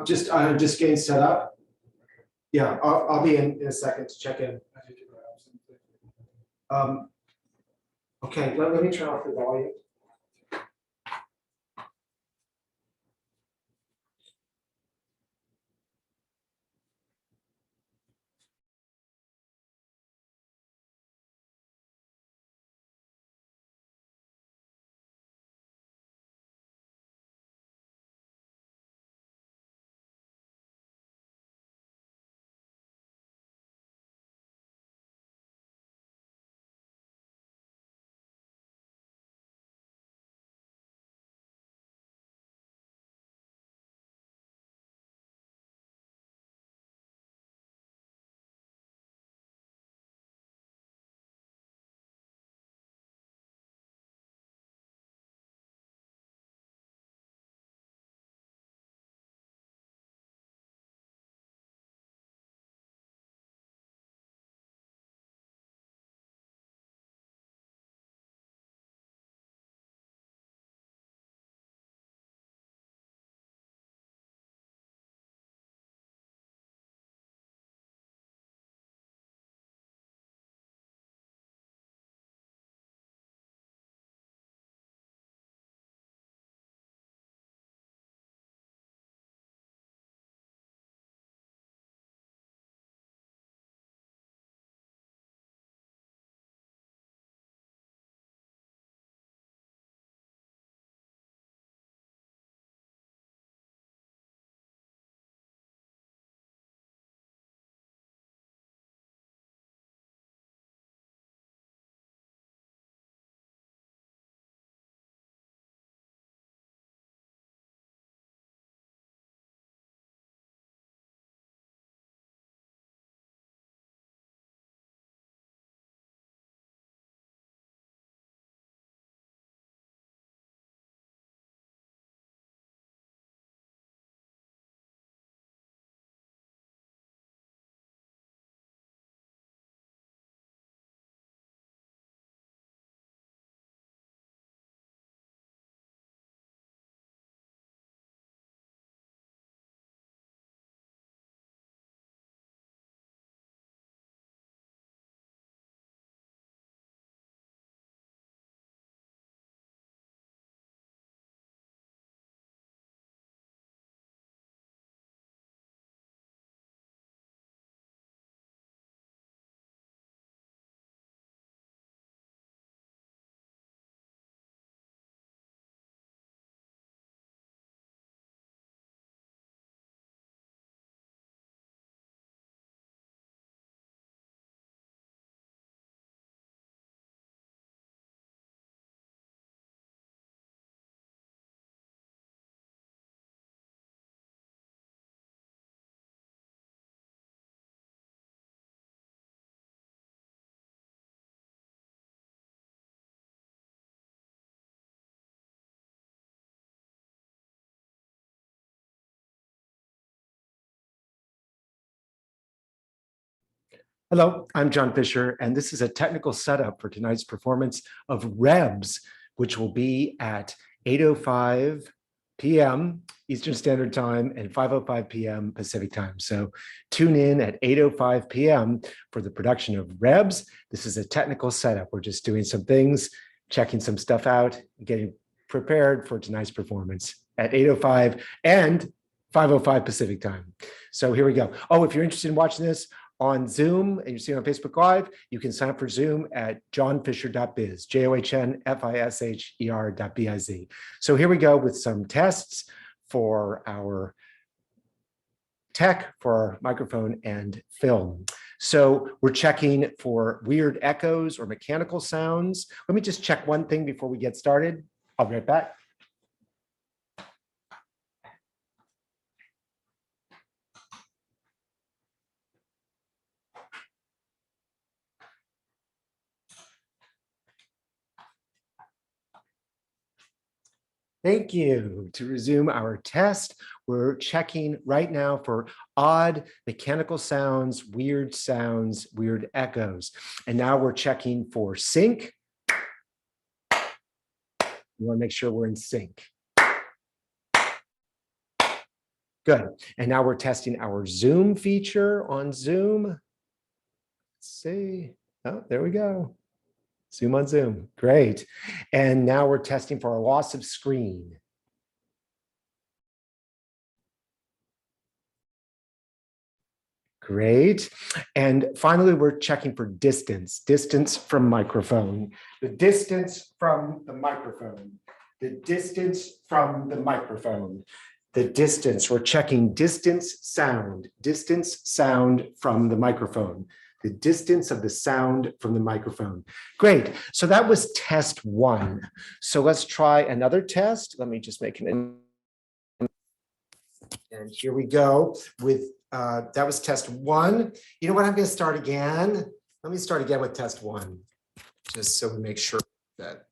Just getting set up. Yeah, I'll be in a second to check in. Okay, let me turn off the volume. Hello, I'm John Fisher, and this is a technical setup for tonight's performance of Rebs, which will be at 8:05 p.m. Eastern Standard Time and 5:05 p.m. Pacific Time. So tune in at 8:05 p.m. for the production of Rebs. This is a technical setup. We're just doing some things, checking some stuff out, getting prepared for tonight's performance at 8:05 and 5:05 Pacific Time. So here we go. Oh, if you're interested in watching this on Zoom and you're seeing on Facebook Live, you can sign up for Zoom at johnfisher.biz, johnfisher.biz. So here we go with some tests for our tech, for our microphone and film. So we're checking for weird echoes or mechanical sounds. Let me just check one thing before we get started. I'll be right back. Thank you. To resume our test, we're checking right now for odd mechanical sounds, weird echoes. And now we're checking for sync. We want to make sure we're in sync. Good. And now we're testing our zoom feature on Zoom. Let's see. Oh, there we go. Zoom on Zoom. Great. And now we're testing for a loss of screen. Great. And finally, we're checking for distance from microphone. The distance from the microphone. The distance from the microphone. The distance, we're checking distance sound from the microphone. The distance of the sound from the microphone. Great. So that was test 1. So let's try another test. Let me just make an. And here we go with, that was test 1. You know what, I'm going to start again. Let me start again with test 1, just so we make sure that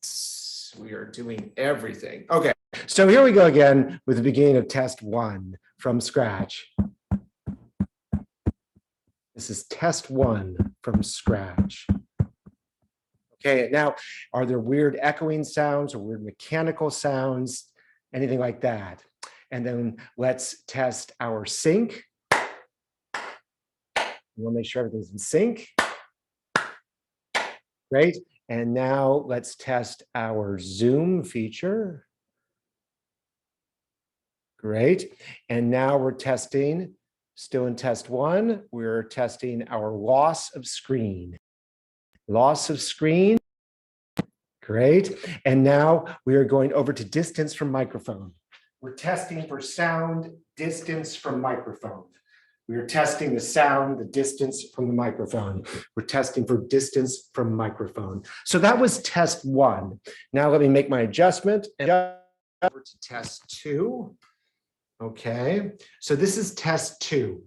we are doing everything. Okay, so here we go again with the beginning of test 1 from scratch. This is test 1 from scratch. Okay, now, are there weird echoing sounds or weird mechanical sounds, anything like that? And then let's test our sync. We'll make sure everything's in sync. Great. And now let's test our zoom feature. Great. And now we're testing, still in test 1, we're testing our loss of screen. Loss of screen. Great. And now we are going over to distance from microphone. We're testing for sound distance from microphone. We are testing the sound, the distance from the microphone. We're testing for distance from microphone. So that was test 1. Now let me make my adjustment and over to test 2. Okay, so this is test 2.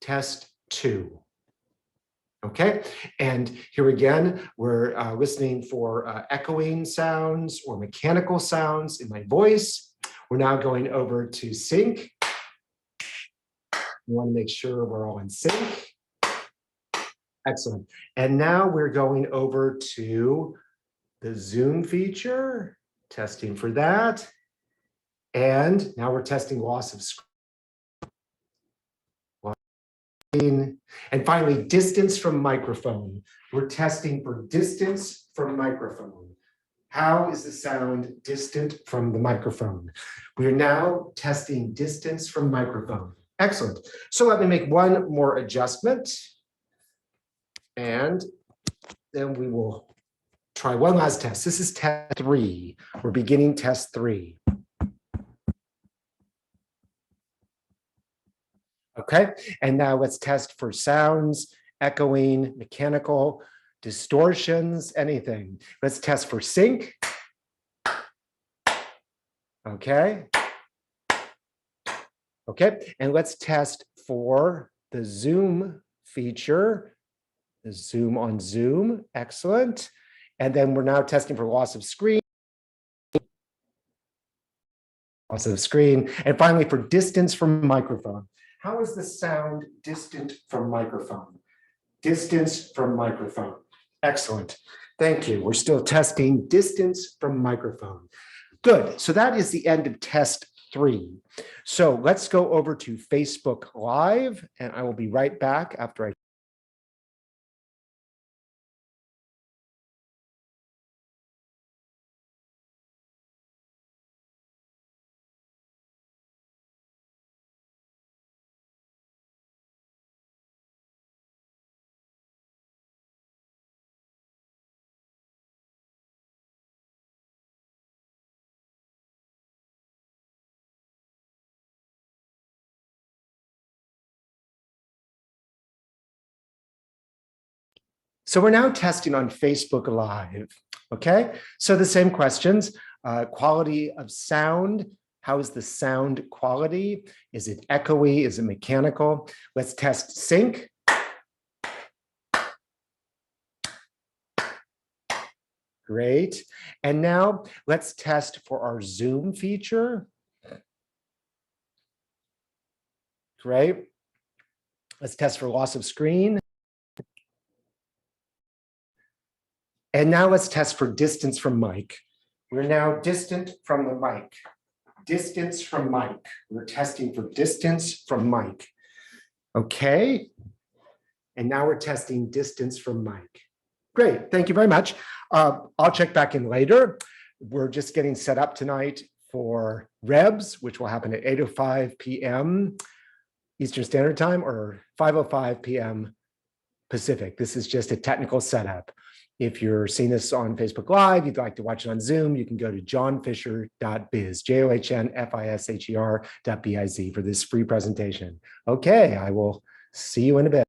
Test 2. Okay, and here again, we're listening for echoing sounds or mechanical sounds in my voice. We're now going over to sync. We want to make sure we're all in sync. Excellent. And now we're going over to the zoom feature, testing for that. And now we're testing loss of screen. And finally, distance from microphone. We're testing for distance from microphone. How is the sound distant from the microphone? We are now testing distance from microphone. Excellent. So let me make one more adjustment. And then we will try one last test. This is test 3. We're beginning test 3. Okay, and now let's test for sounds, echoing, mechanical, distortions, anything. Let's test for sync. Okay. Okay, and let's test for the zoom feature, the zoom on Zoom. Excellent. And then we're now testing for loss of screen. Loss of screen. And finally, for distance from microphone. How is the sound distant from microphone? Distance from microphone. Excellent. Thank you. We're still testing distance from microphone. Good. So that is the end of test 3. So let's go over to Facebook Live, and I will be right back after I. So we're now testing on Facebook Live, okay? So the same questions, quality of sound. How is the sound quality? Is it echoey? Is it mechanical? Let's test sync. Great. And now let's test for our zoom feature. Great. Let's test for loss of screen. And now let's test for distance from mic. We're now distant from the mic. Distance from mic. We're testing for distance from mic. Okay. And now we're testing distance from mic. Great, thank you very much. I'll check back in later. We're just getting set up tonight for Rebs, which will happen at 8:05 p.m. Eastern Standard Time or 5:05 p.m. Pacific. This is just a technical setup. If you're seeing this on Facebook Live, you'd like to watch it on Zoom, you can go to johnfisher.biz, JOHNFISHER.biz for this free presentation. Okay, I will see you in a bit.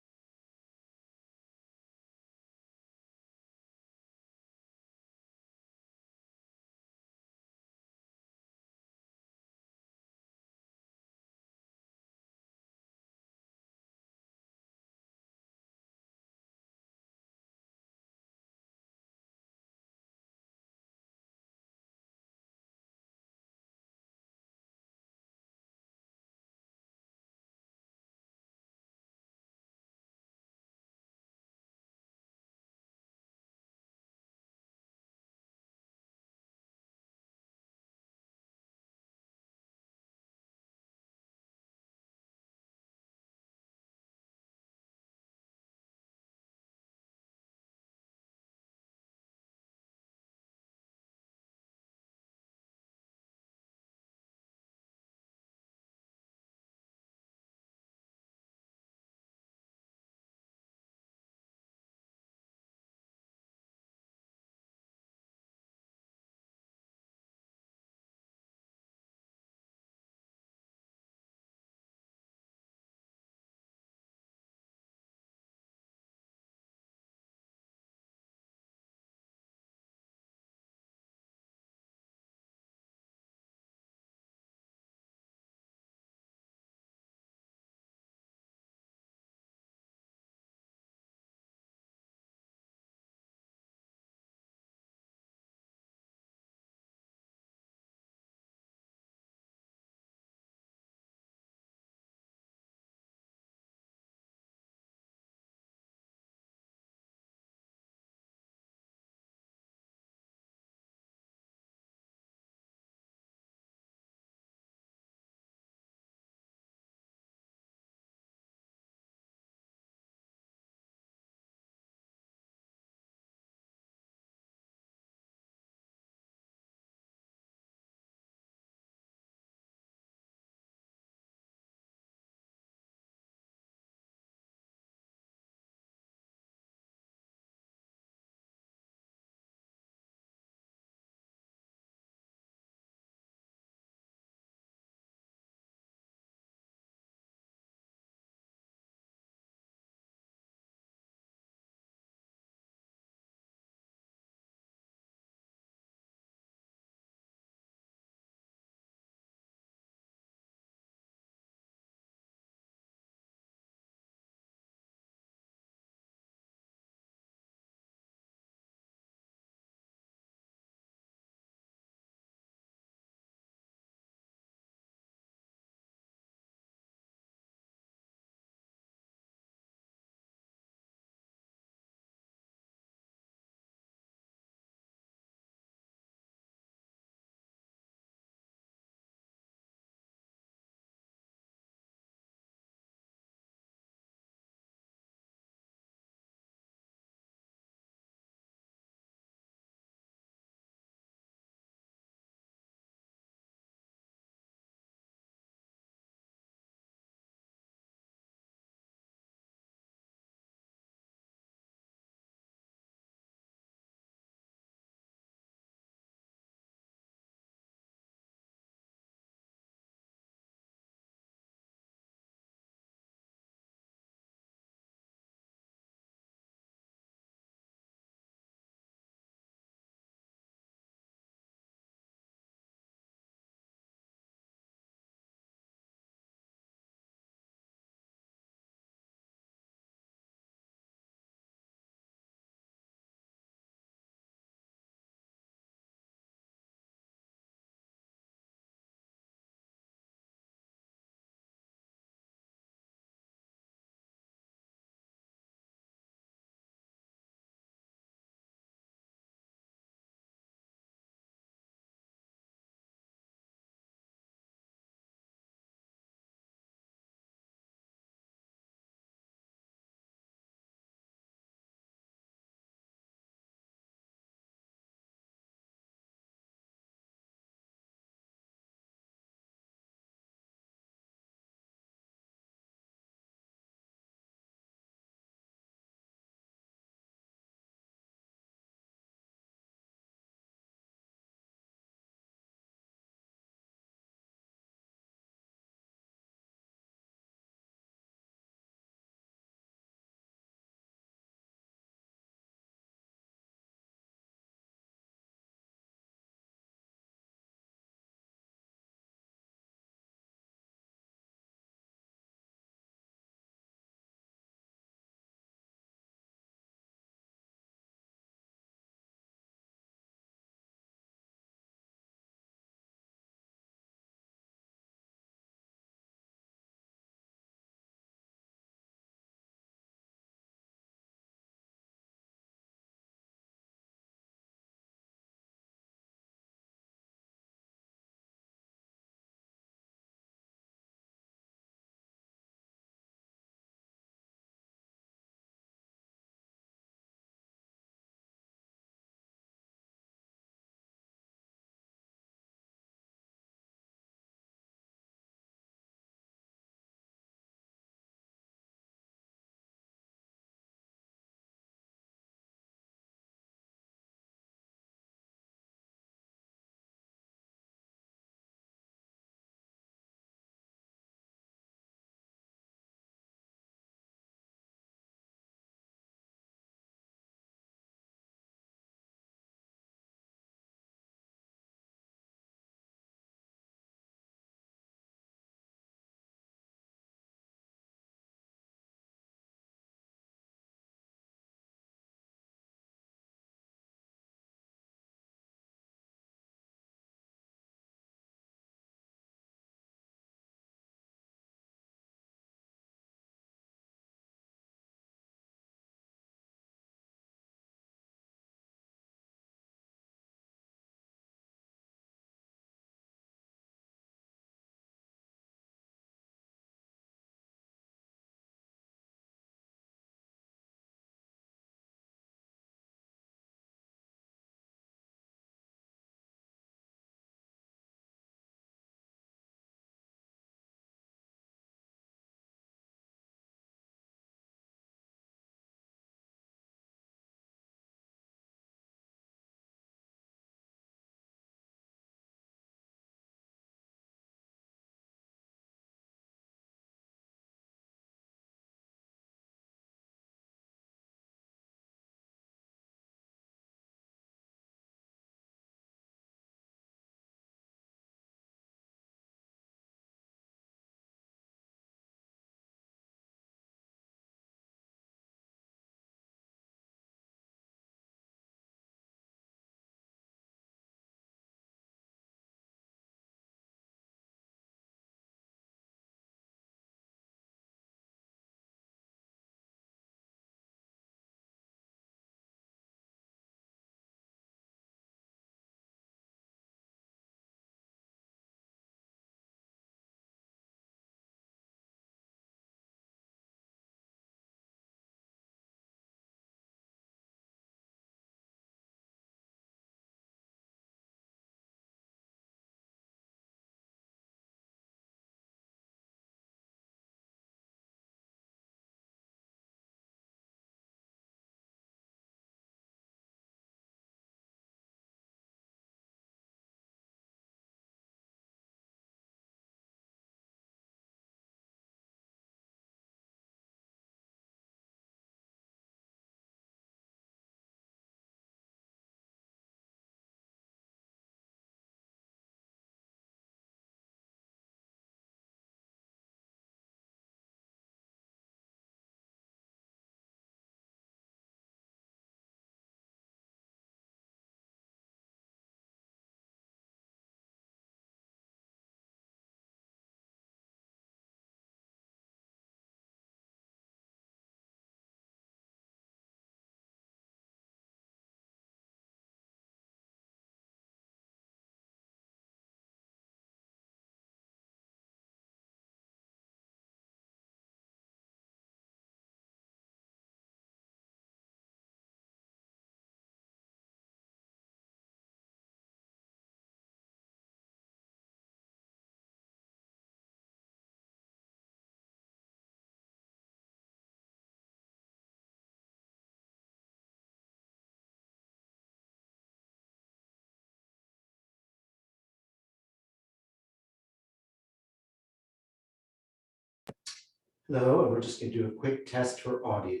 Hello, and we're just going to do a quick test for audio.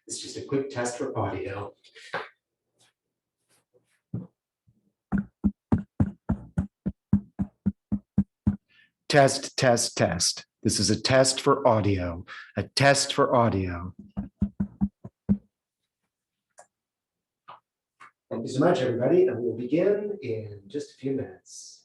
It's just a quick test for audio. Test, test, test. This is a test for audio. A test for audio. Thank you so much, everybody, and we'll begin in just a few minutes.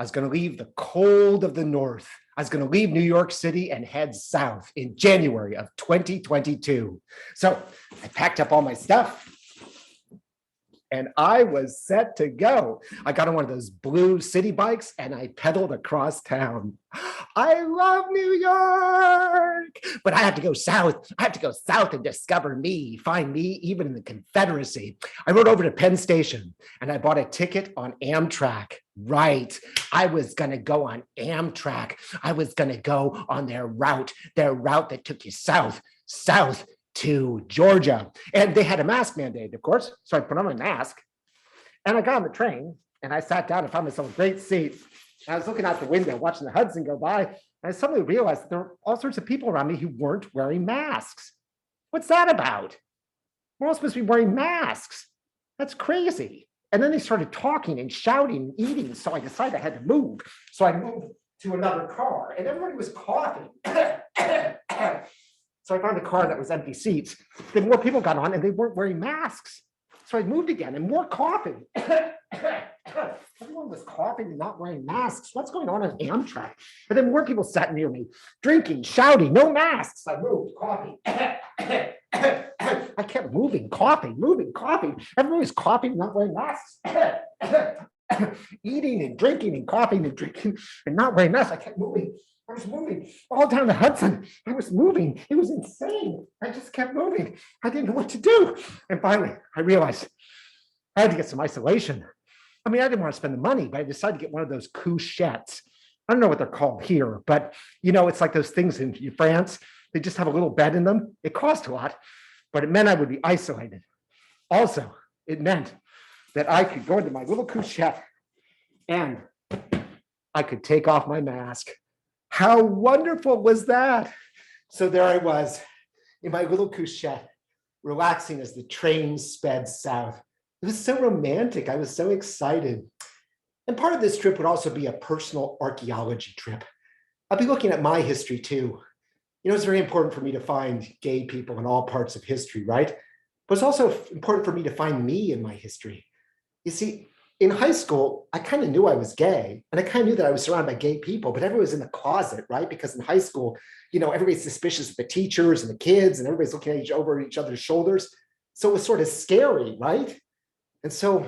I was going to leave the cold of the North. I was going to leave New York City and head south in January of 2022. So I packed up all my stuff and I was set to go. I got on one of those blue city bikes and I pedaled across town. I love New York, but I had to go south. I had to go south and discover me, find me even in the Confederacy. I rode over to Penn Station and I bought a ticket on Amtrak. Right. I was going to go on Amtrak. I was going to go on their route that took you south to Georgia. And they had a mask mandate, of course. So I put on my mask and I got on the train and I sat down and found myself a great seat. I was looking out the window, watching the Hudson go by. And I suddenly realized there were all sorts of people around me who weren't wearing masks. What's that about? We're all supposed to be wearing masks. That's crazy. And then they started talking and shouting and eating. So I decided I had to move. So I moved to another car and everybody was coughing. So I found a car that was empty seats. Then more people got on and they weren't wearing masks. So I moved again and more coughing. Everyone was coughing and not wearing masks. What's going on Amtrak? But then more people sat near me, drinking, shouting, no masks. I moved, coughing. I kept moving, coughing. Everyone was coughing, not wearing masks. Eating and drinking and coughing and drinking and not wearing masks. I kept moving. I was moving all down the Hudson. I was moving. It was insane. I just kept moving. I didn't know what to do. And finally, I realized I had to get some isolation. I mean, I didn't want to spend the money, but I decided to get one of those couchettes. I don't know what they're called here, but it's like those things in France. They just have a little bed in them. It cost a lot, but it meant I would be isolated. Also, it meant that I could go into my little couchette and I could take off my mask. How wonderful was that? So there I was in my little couchette, relaxing as the train sped south. It was so romantic. I was so excited. And part of this trip would also be a personal archaeology trip. I'll be looking at my history too. It's very important for me to find gay people in all parts of history, right? But it's also important for me to find me in my history. You see, in high school, I kind of knew I was gay and I kind of knew that I was surrounded by gay people, but everyone was in the closet, right? Because in high school, everybody's suspicious of the teachers and the kids and everybody's looking at over each other's shoulders. So it was sort of scary, right? And so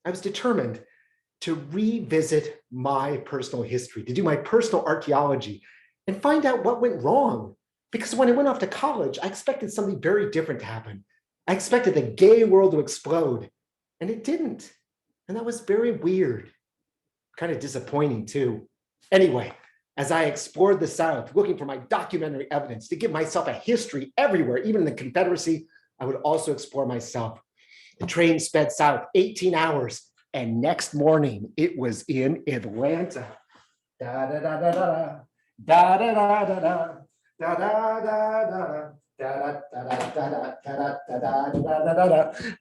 I was determined to revisit my personal history, to do my personal archaeology and find out what went wrong. Because when I went off to college, I expected something very different to happen. I expected the gay world to explode and it didn't. And that was very weird, kind of disappointing too. Anyway, as I explored the South, looking for my documentary evidence to give myself a history everywhere, even in the Confederacy, I would also explore myself. The train sped south 18 hours, and next morning it was in Atlanta. Da da da da da da da da da da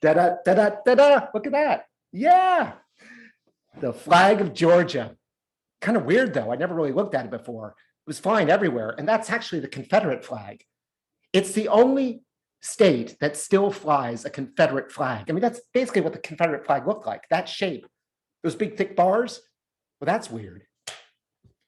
da da da da. Look at that. Yeah, the flag of Georgia. Kind of weird though. I never really looked at it before. It was flying everywhere. And that's actually the Confederate flag. It's the only state that still flies a Confederate flag. I mean, that's basically what the Confederate flag looked like, that shape. Those big thick bars. Well, that's weird.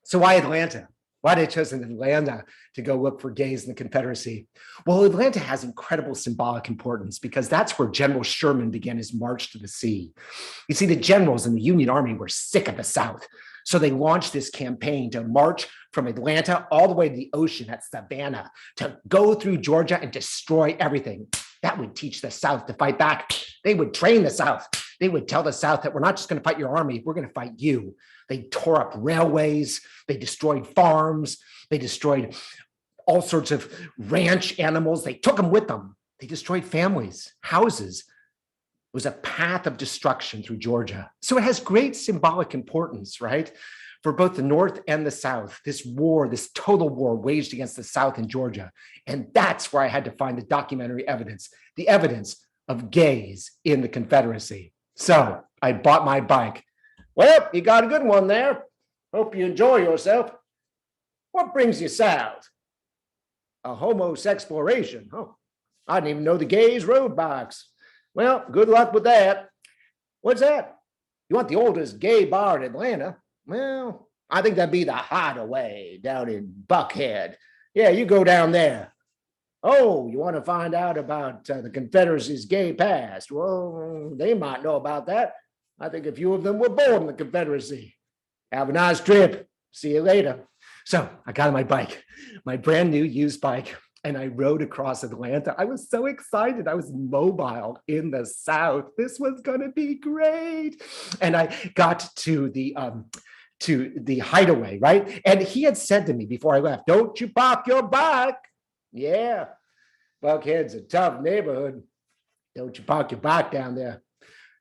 So why Atlanta? Why did I choose Atlanta to go look for gays in the Confederacy? Well, Atlanta has incredible symbolic importance because that's where General Sherman began his march to the sea. You see, the generals in the Union Army were sick of the South. So they launched this campaign to march from Atlanta all the way to the ocean at Savannah, to go through Georgia and destroy everything. That would teach the South to fight back. They would train the South. They would tell the South that we're not just going to fight your army, we're going to fight you. They tore up railways. They destroyed farms. They destroyed all sorts of ranch animals. They took them with them. They destroyed families, houses. It was a path of destruction through Georgia. So it has great symbolic importance, right? For both the North and the South, this war, this total war waged against the South in Georgia. And that's where I had to find the documentary evidence, the evidence of gays in the Confederacy. So I bought my bike. Well, you got a good one there. Hope you enjoy yourself. What brings you south? A homosexploration. Oh, I didn't even know the gays rode bikes. Well, good luck with that. What's that? You want the oldest gay bar in Atlanta? Well, I think that'd be the Hideaway down in Buckhead. Yeah, you go down there. Oh, you want to find out about the Confederacy's gay past? Well, they might know about that. I think a few of them were born in the Confederacy. Have a nice trip. See you later. So I got on my bike, my brand new used bike, and I rode across Atlanta. I was so excited. I was mobile in the South. This was going to be great. And I got to the Hideaway, right? And he had said to me before I left, "Don't you park your bike." Yeah, Buckhead's a tough neighborhood. Don't you park your bike down there.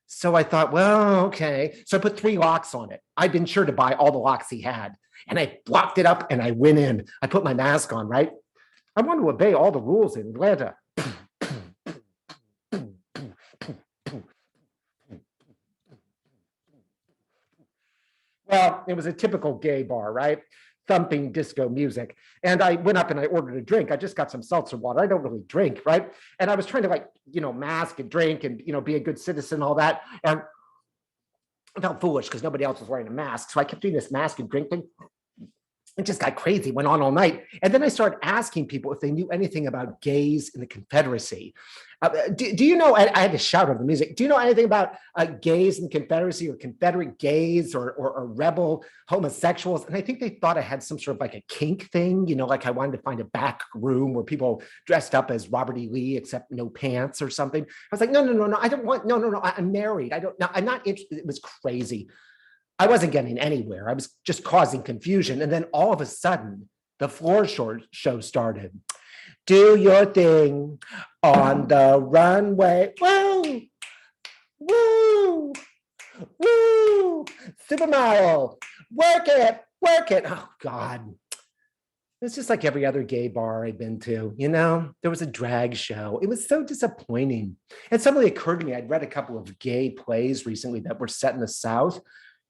So I thought, well, okay. So I put 3 locks on it. I'd been sure to buy all the locks he had. And I blocked it up and I went in. I put my mask on, right? I want to obey all the rules in Atlanta. Well, it was a typical gay bar, right? Thumping disco music. And I went up and I ordered a drink. I just got some seltzer water. I don't really drink, right? And I was trying to mask and drink and, be a good citizen, all that. And I felt foolish because nobody else was wearing a mask. So I kept doing this mask and drink thing. It just got crazy, went on all night. And then I started asking people if they knew anything about gays in the Confederacy. Do you know, I had to shout over the music, do you know anything about gays in the Confederacy or Confederate gays or rebel homosexuals? And I think they thought I had some sort of like a kink thing, like I wanted to find a back room where people dressed up as Robert E. Lee, except no pants or something. I was like, no, I don't want, no, I'm married. I'm not interested. It was crazy. I wasn't getting anywhere. I was just causing confusion. And then all of a sudden, the floor show started. Do your thing on the runway. Woo, woo, woo. Supermodel. Work it, work it. Oh, God. It's just like every other gay bar I'd been to, there was a drag show. It was so disappointing. And suddenly occurred to me, I'd read a couple of gay plays recently that were set in the South.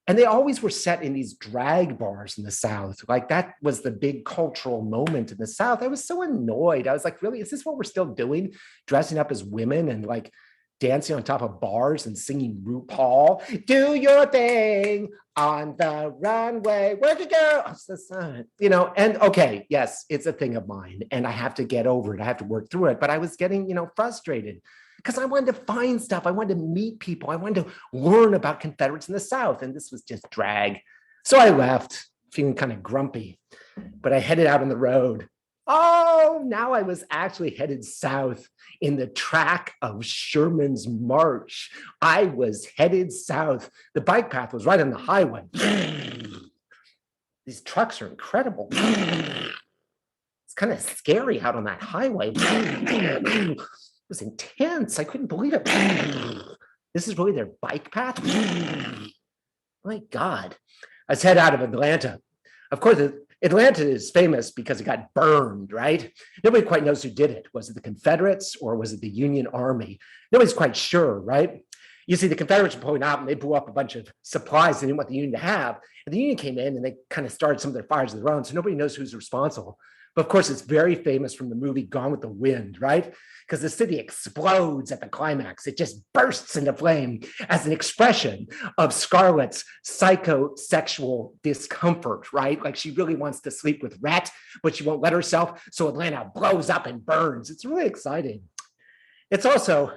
And they always were set in these drag bars in the South. Like that was the big cultural moment in the South. I was so annoyed. I was like, really, is this what we're still doing? Dressing up as women and like dancing on top of bars and singing RuPaul. Do your thing on the runway. Where'd you go? Oh, it's the sun. And okay, yes, it's a thing of mine and I have to get over it. I have to work through it. But I was getting, frustrated because I wanted to find stuff. I wanted to meet people. I wanted to learn about Confederates in the South. And this was just drag. So I left feeling kind of grumpy, but I headed out on the road. Oh, now I was actually headed south in the track of Sherman's March. I was headed south. The bike path was right on the highway. These trucks are incredible. It's kind of scary out on that highway. It was intense. I couldn't believe it. This is really their bike path? My God. Let's head out of Atlanta. Of course, Atlanta is famous because it got burned, right? Nobody quite knows who did it. Was it the Confederates or was it the Union Army? Nobody's quite sure, right? You see, the Confederates were pulling out and they blew up a bunch of supplies they didn't want the Union to have. And the Union came in and they kind of started some of their fires of their own. So nobody knows who's responsible. But of course, it's very famous from the movie Gone with the Wind, right? Because the city explodes at the climax. It just bursts into flame as an expression of Scarlett's psychosexual discomfort, right? Like she really wants to sleep with Rhett, but she won't let herself. So Atlanta blows up and burns. It's really exciting. It's also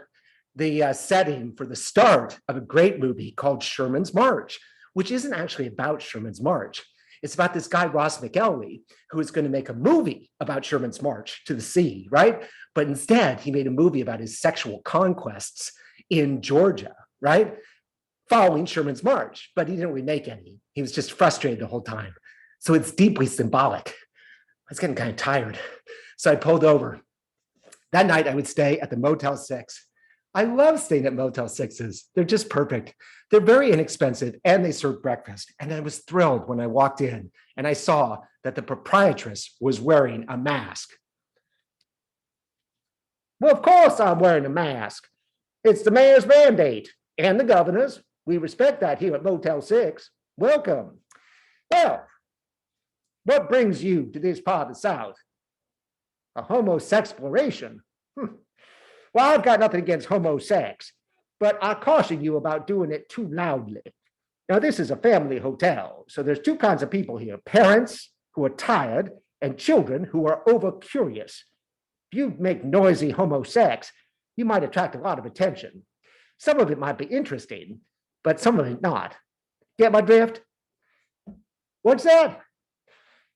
the setting for the start of a great movie called Sherman's March, which isn't actually about Sherman's March. It's about this guy, Ross McElwee, who is going to make a movie about Sherman's March to the sea, right? But instead, he made a movie about his sexual conquests in Georgia, right? Following Sherman's March, but he didn't really make any. He was just frustrated the whole time. So it's deeply symbolic. I was getting kind of tired. So I pulled over. That night, I would stay at the Motel 6. I love staying at Motel 6s. They're just perfect. They're very inexpensive and they serve breakfast. And I was thrilled when I walked in and I saw that the proprietress was wearing a mask. Well, of course I'm wearing a mask. It's the mayor's mandate and the governor's. We respect that here at Motel 6. Welcome. Well, what brings you to this part of the South? A homosexploration. Well, I've got nothing against homosex, but I caution you about doing it too loudly. Now, this is a family hotel, so there's two kinds of people here: parents who are tired and children who are over curious. If you make noisy homo sex, you might attract a lot of attention. Some of it might be interesting, but some of it not. Get my drift? What's that?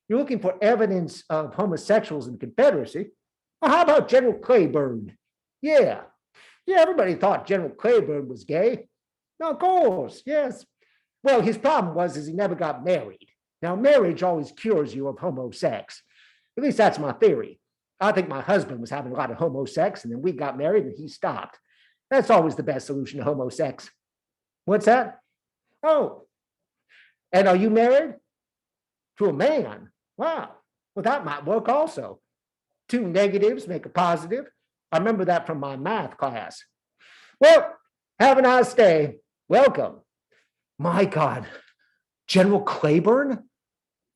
You're looking for evidence of homosexuals in the Confederacy? Well, how about General Claiborne? Yeah, everybody thought General Claiborne was gay. No, of course, yes. Well, his problem was he never got married. Now, marriage always cures you of homo sex. At least that's my theory. I think my husband was having a lot of homo sex, and then we got married and he stopped. That's always the best solution to homo sex. What's that? Oh, and are you married? To a man? Wow. Well, that might work also. Two negatives make a positive. I remember that from my math class. Well, have a nice day. Welcome. My God, General Claiborne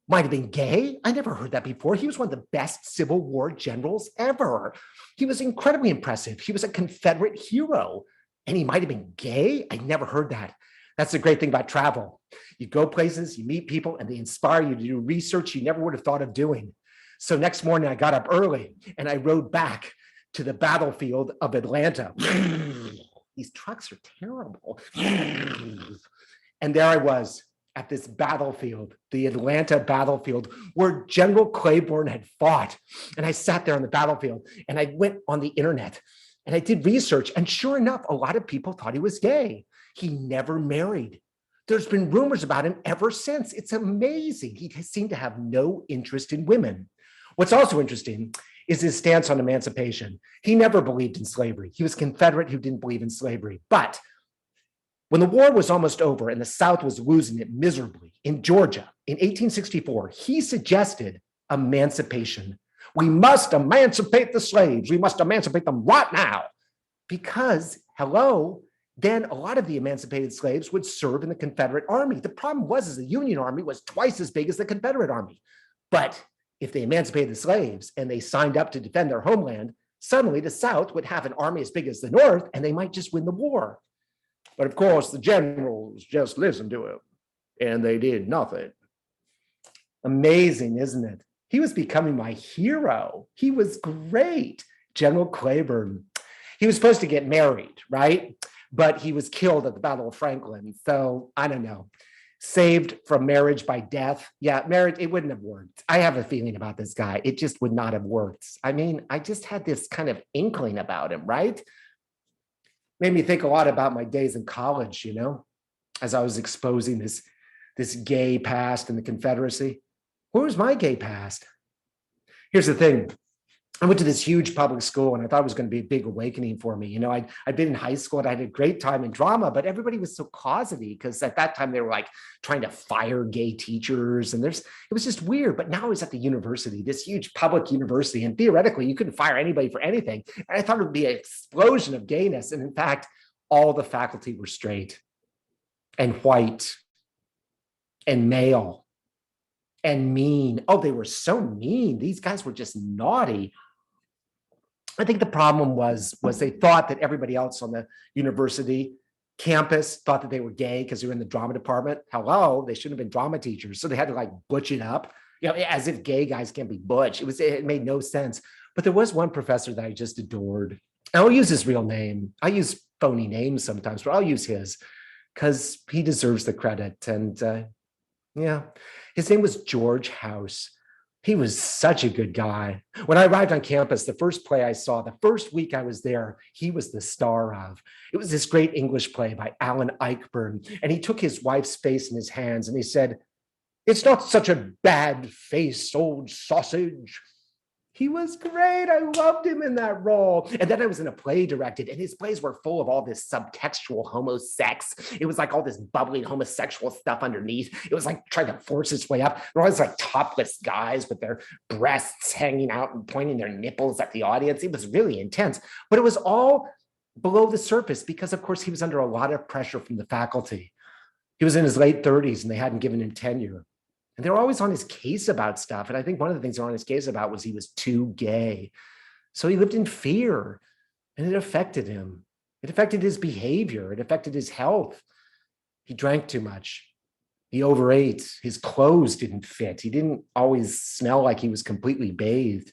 might have been gay. I never heard that before. He was one of the best Civil War generals ever. He was incredibly impressive. He was a Confederate hero, and he might have been gay. I never heard that. That's the great thing about travel. You go places, you meet people, and they inspire you to do research you never would have thought of doing. So next morning, I got up early, and I rode back to the battlefield of Atlanta. These trucks are terrible. And there I was at this battlefield, the Atlanta battlefield, where General Claiborne had fought. And I sat there on the battlefield, and I went on the internet, and I did research. And sure enough, a lot of people thought he was gay. He never married. There's been rumors about him ever since. It's amazing. He seemed to have no interest in women. What's also interesting is his stance on emancipation. He never believed in slavery. He was a Confederate who didn't believe in slavery. But when the war was almost over and the South was losing it miserably in Georgia in 1864, he suggested emancipation. We must emancipate the slaves. We must emancipate them right now. Because, hello, then a lot of the emancipated slaves would serve in the Confederate Army. The problem was the Union Army was twice as big as the Confederate Army. But if they emancipated the slaves and they signed up to defend their homeland, suddenly the South would have an army as big as the North, and they might just win the war. But of course, the generals just listened to him, and they did nothing. Amazing, isn't it? He was becoming my hero. He was great. General Claiborne. He was supposed to get married, right? But he was killed at the Battle of Franklin. So I don't know. Saved from marriage by death. Yeah, marriage, it wouldn't have worked. I have a feeling about this guy. It just would not have worked. I mean, I just had this kind of inkling about him, right? Made me think a lot about my days in college, you know, as I was exposing this gay past in the Confederacy. Where was my gay past? Here's the thing. I went to this huge public school, and I thought it was going to be a big awakening for me. You know, I'd been in high school and I had a great time in drama, but everybody was so closeted because at that time they were like trying to fire gay teachers, and it was just weird. But now I was at the university, this huge public university, and theoretically you couldn't fire anybody for anything. And I thought it would be an explosion of gayness. And in fact, all the faculty were straight and white and male and mean. Oh, they were so mean. These guys were just naughty. I think the problem was they thought that everybody else on the university campus thought that they were gay because they were in the drama department. Hello, they shouldn't have been drama teachers. So they had to like butch it up, you know, as if gay guys can't be butch. It made no sense. But there was one professor that I just adored. I'll use his real name. I use phony names sometimes, but I'll use his because he deserves the credit. And yeah, his name was George House. He was such a good guy. When I arrived on campus, the first play I saw, the first week I was there, he was the star of. It was this great English play by Alan Ayckbourn. And he took his wife's face in his hands and he said, "It's not such a bad face, old sausage." He was great. I loved him in that role. And then I was in a play directed, and his plays were full of all this subtextual homosex. It was like all this bubbling homosexual stuff underneath. It was like trying to force its way up. There were always like topless guys with their breasts hanging out and pointing their nipples at the audience. It was really intense, but it was all below the surface because, of course, he was under a lot of pressure from the faculty. He was in his late 30s, and they hadn't given him tenure. And they were always on his case about stuff. And I think one of the things they were on his case about was he was too gay. So he lived in fear, and it affected him. It affected his behavior. It affected his health. He drank too much. He overate. His clothes didn't fit. He didn't always smell like he was completely bathed.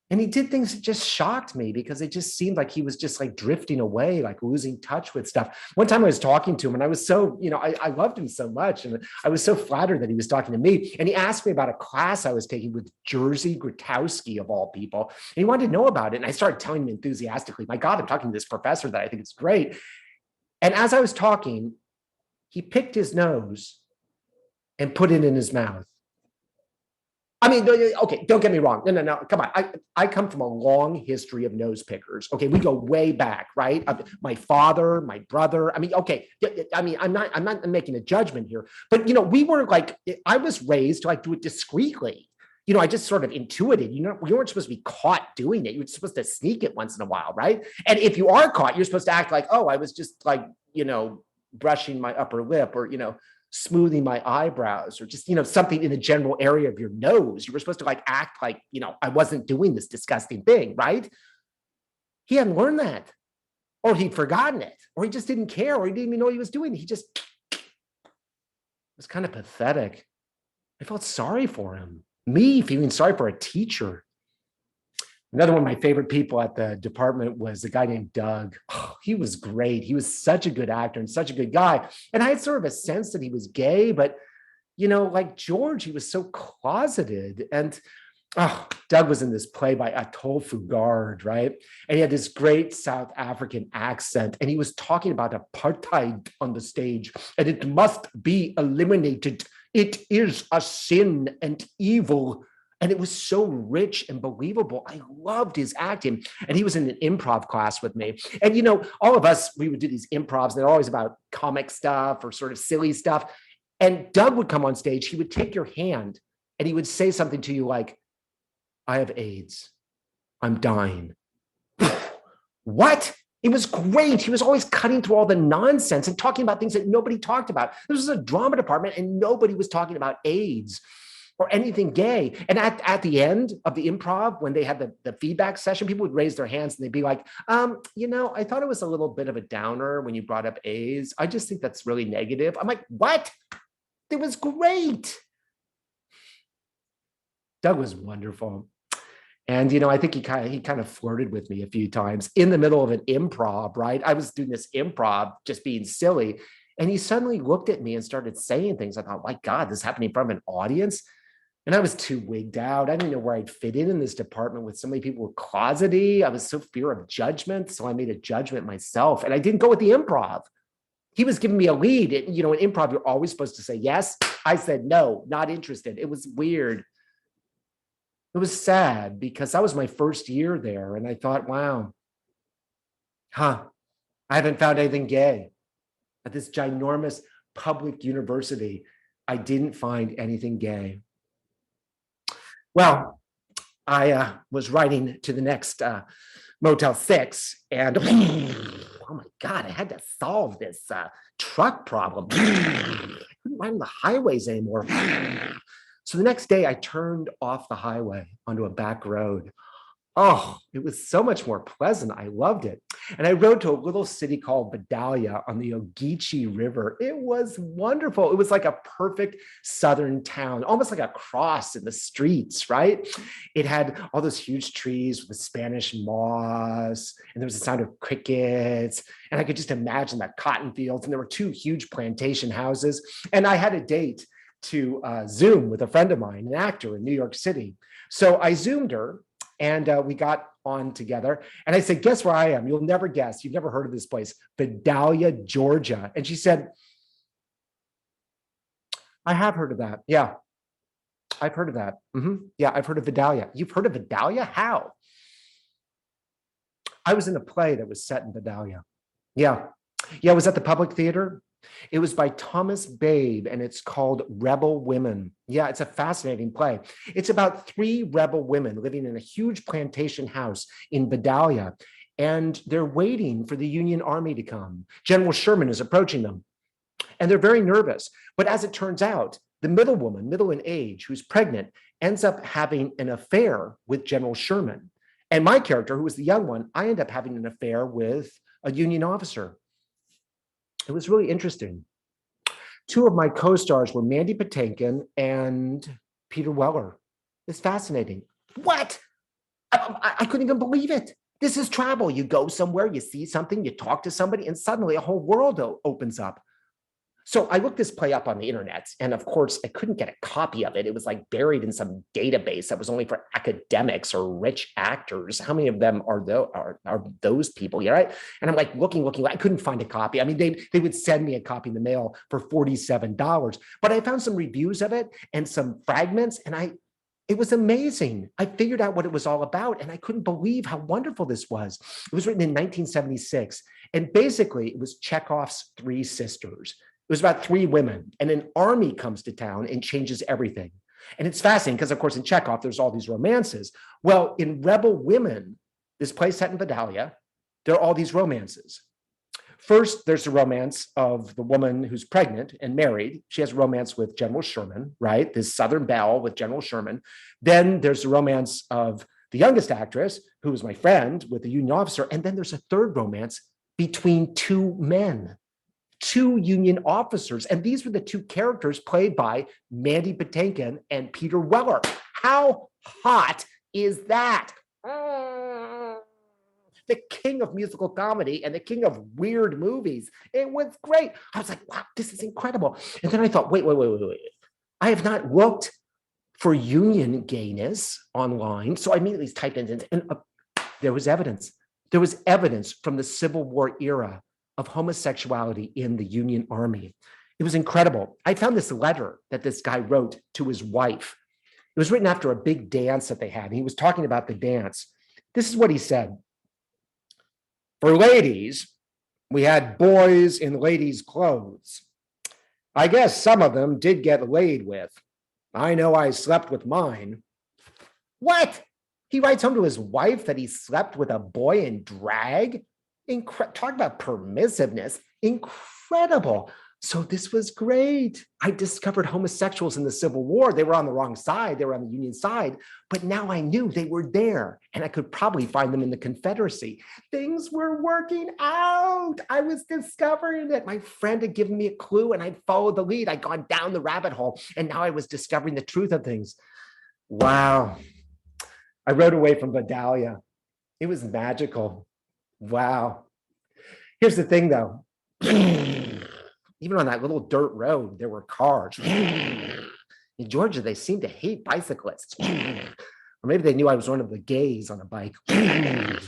And he did things that just shocked me because it just seemed like he was just like drifting away, like losing touch with stuff. One time I was talking to him and I was so, I loved him so much. And I was so flattered that he was talking to me. And he asked me about a class I was taking with Jerzy Grotowski, of all people. And he wanted to know about it. And I started telling him enthusiastically, my God, I'm talking to this professor that I think is great. And as I was talking, he picked his nose and put it in his mouth. I mean, okay, don't get me wrong. No. Come on. I come from a long history of nose pickers. Okay, we go way back, right? My father, my brother. I mean, okay. I mean, I'm not making a judgment here, but we were like, I was raised to like do it discreetly. I just sort of intuited. You weren't supposed to be caught doing it. You were supposed to sneak it once in a while, right? And if you are caught, you're supposed to act like, oh, I was just like, brushing my upper lip, or smoothing my eyebrows, or just something in the general area of your nose. You were supposed to like act like I wasn't doing this disgusting thing, right? He hadn't learned that, or he'd forgotten it, or he just didn't care, or he didn't even know what he was doing. He just, it was kind of pathetic. I felt sorry for him. Me feeling sorry for a teacher. Another one of my favorite people at the department was a guy named Doug. Oh, he was great. He was such a good actor and such a good guy. And I had sort of a sense that he was gay, but like George, he was so closeted. And Doug was in this play by Athol Fugard, right? And he had this great South African accent, and he was talking about apartheid on the stage, and it must be eliminated. It is a sin and evil. And it was so rich and believable. I loved his acting. And he was in an improv class with me. And, all of us, we would do these improvs. They're always about comic stuff or sort of silly stuff. And Doug would come on stage. He would take your hand and he would say something to you like, I have AIDS. I'm dying. What? It was great. He was always cutting through all the nonsense and talking about things that nobody talked about. This was a drama department and nobody was talking about AIDS or anything gay. And at the end of the improv, when they had the feedback session, people would raise their hands and they'd be like, I thought it was a little bit of a downer when you brought up AIDS. I just think that's really negative. I'm like, what? It was great. Doug was wonderful. And, I think he kind of flirted with me a few times in the middle of an improv, right? I was doing this improv, just being silly. And he suddenly looked at me and started saying things. I thought, my God, this is happening in front of an audience. And I was too wigged out. I didn't know where I'd fit in this department with so many people who were closety. I was so fear of judgment. So I made a judgment myself. And I didn't go with the improv. He was giving me a lead. In improv, you're always supposed to say yes. I said, no, not interested. It was weird. It was sad because that was my first year there. And I thought, wow, I haven't found anything gay. At this ginormous public university, I didn't find anything gay. Well, I was writing to the next Motel 6, and oh my God, I had to solve this truck problem. I couldn't ride on the highways anymore. So the next day, I turned off the highway onto a back road. Oh, it was so much more pleasant. I loved it. And I rode to a little city called Vidalia on the Ogeechee River. It was wonderful. It was like a perfect southern town, almost like a cross in the streets, right? It had all those huge trees with the Spanish moss, and there was the sound of crickets. And I could just imagine that cotton fields. And there were two huge plantation houses. And I had a date to Zoom with a friend of mine, an actor in New York City. So I Zoomed her. And we got on together. And I said, guess where I am? You'll never guess. You've never heard of this place, Vidalia, Georgia. And she said, I have heard of that. Yeah, I've heard of that. Yeah, I've heard of Vidalia. You've heard of Vidalia? How? I was in a play that was set in Vidalia. Yeah, it was at the Public Theater. It was by Thomas Babe, and it's called Rebel Women. Yeah, it's a fascinating play. It's about 3 rebel women living in a huge plantation house in Vidalia, and they're waiting for the Union Army to come. General Sherman is approaching them, and they're very nervous. But as it turns out, the middle woman, middle in age, who's pregnant, ends up having an affair with General Sherman. And my character, who was the young one, I end up having an affair with a Union officer. It was really interesting. Two of my co-stars were Mandy Patinkin and Peter Weller. It's fascinating. What? I couldn't even believe it. This is travel. You go somewhere, you see something, you talk to somebody, and suddenly a whole world opens up. So I looked this play up on the internet, and of course, I couldn't get a copy of it. It was like buried in some database that was only for academics or rich actors. How many of them are those people? Yeah, right. And I'm like looking. I couldn't find a copy. I mean, they would send me a copy in the mail for $47, but I found some reviews of it and some fragments, and it was amazing. I figured out what it was all about, and I couldn't believe how wonderful this was. It was written in 1976, and basically it was Chekhov's Three Sisters. It was about three women, and an army comes to town and changes everything. And it's fascinating because, of course, in Chekhov, there's all these romances. Well, in Rebel Women, this play set in Vidalia, there are all these romances. First, there's the romance of the woman who's pregnant and married. She has a romance with General Sherman, right? This Southern belle with General Sherman. Then there's the romance of the youngest actress, who was my friend, with the Union officer. And then there's a third romance between two men, two Union officers. And these were the two characters played by Mandy Patinkin and Peter Weller. How hot is that? The king of musical comedy and the king of weird movies. It was great. I was like, wow, this is incredible. And then I thought, wait. I have not looked for union gayness online. So I immediately typed in, and there was evidence. There was evidence from the Civil War era of homosexuality in the Union Army. It was incredible. I found this letter that this guy wrote to his wife. It was written after a big dance that they had. And he was talking about the dance. This is what he said. For ladies, we had boys in ladies' clothes. I guess some of them did get laid with. I know I slept with mine. What? He writes home to his wife that he slept with a boy in drag? Talk about permissiveness. Incredible. So this was great. I discovered homosexuals in the Civil War. They were on the wrong side. They were on the Union side. But now I knew they were there, and I could probably find them in the Confederacy. Things were working out. I was discovering it. My friend had given me a clue, and I'd followed the lead. I'd gone down the rabbit hole, and now I was discovering the truth of things. Wow. I rode away from Vidalia. It was magical. Wow. Here's the thing, though. Even on that little dirt road, there were cars. In Georgia, they seemed to hate bicyclists. Or maybe they knew I was one of the gays on a bike. I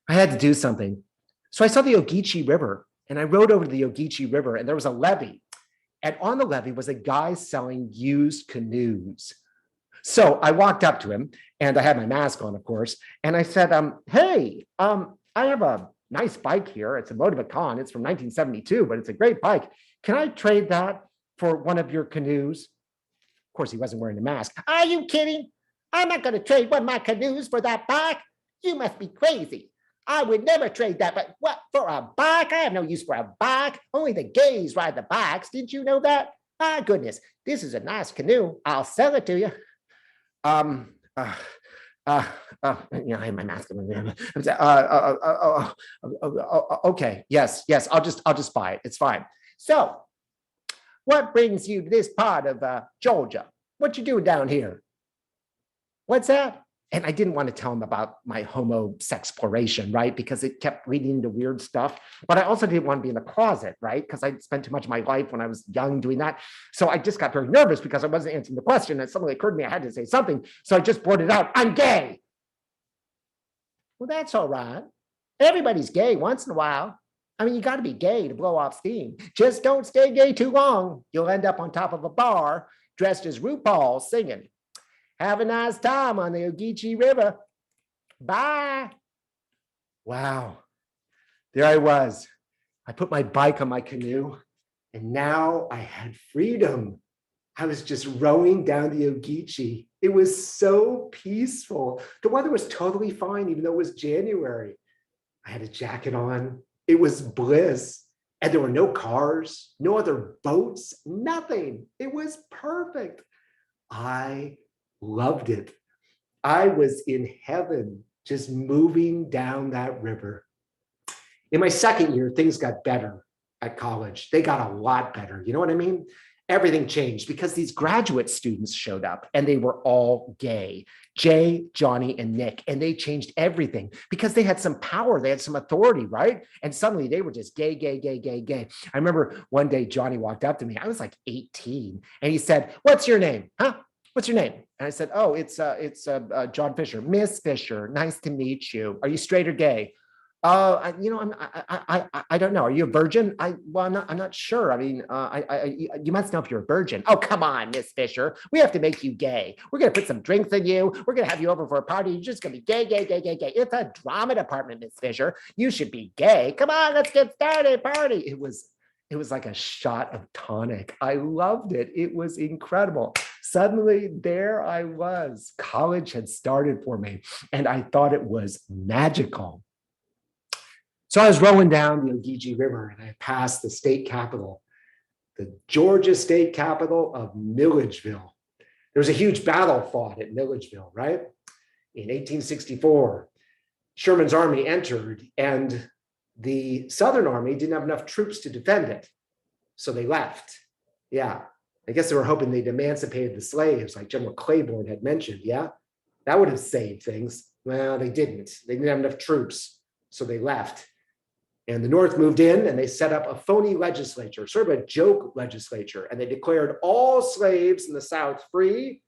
had to do something. So I saw the Ogeechee River, and I rode over to the Ogeechee River, and there was a levee. And on the levee was a guy selling used canoes. So I walked up to him, and I had my mask on, of course, and I said, hey, I have a nice bike here. It's a Motivacon. It's from 1972, but it's a great bike. Can I trade that for one of your canoes? Of course, he wasn't wearing a mask. Are you kidding? I'm not going to trade one of my canoes for that bike. You must be crazy. I would never trade that. But what, for a bike? I have no use for a bike. Only the gays ride the bikes. Didn't you know that? My goodness, this is a nice canoe. I'll sell it to you. I have my mask on. Okay, yes, I'll just buy it. It's fine. So, what brings you to this part of Georgia? What you doing down here? What's that? And I didn't want to tell him about my homo sexploration, right? Because it kept leading into weird stuff. But I also didn't want to be in the closet, right? Because I spent too much of my life when I was young doing that. So I just got very nervous because I wasn't answering the question. And it suddenly occurred to me I had to say something. So I just blurted out, I'm gay. Well, that's all right. Everybody's gay once in a while. I mean, you got to be gay to blow off steam. Just don't stay gay too long. You'll end up on top of a bar dressed as RuPaul singing. Have a nice time on the Ogeechee River. Bye. Wow. There I was. I put my bike on my canoe, and now I had freedom. I was just rowing down the Ogeechee. It was so peaceful. The weather was totally fine, even though it was January. I had a jacket on. It was bliss. And there were no cars, no other boats, nothing. It was perfect. I loved it. I was in heaven, just moving down that river. In my second year, things got better at college. They got a lot better. You know what I mean? everything changed because these graduate students showed up and they were all gay. Jay, Johnny, and Nick. And they changed everything because they had some power. They had some authority, right? And suddenly they were just gay, gay, gay, gay, gay. I remember one day Johnny walked up to me. I was like 18. And he said, "What's your name? Huh? What's your name?" And I said, "Oh, it's John Fisher. Miss Fisher, nice to meet you. Are you straight or gay?" I don't know. Are you a virgin? I'm not sure. I mean, you must know if you're a virgin. Oh, come on, Miss Fisher. We have to make you gay. We're going to put some drinks in you. We're going to have you over for a party. You're just going to be gay, gay, gay, gay, gay. It's a drama department, Miss Fisher. You should be gay. Come on, let's get started. Party. It was like a shot of tonic. I loved it. It was incredible. Suddenly, there I was. College had started for me, and I thought it was magical. So I was rowing down the Ogeechee River and I passed the state capitol, the Georgia state capital of Milledgeville. There was a huge battle fought at Milledgeville, right? In 1864, Sherman's army entered and the Southern Army didn't have enough troops to defend it. So they left. Yeah, I guess they were hoping they'd emancipated the slaves like General Claiborne had mentioned, yeah? That would have saved things. Well, they didn't. They didn't have enough troops, so they left. And the North moved in and they set up a phony legislature, sort of a joke legislature. And they declared all slaves in the South free,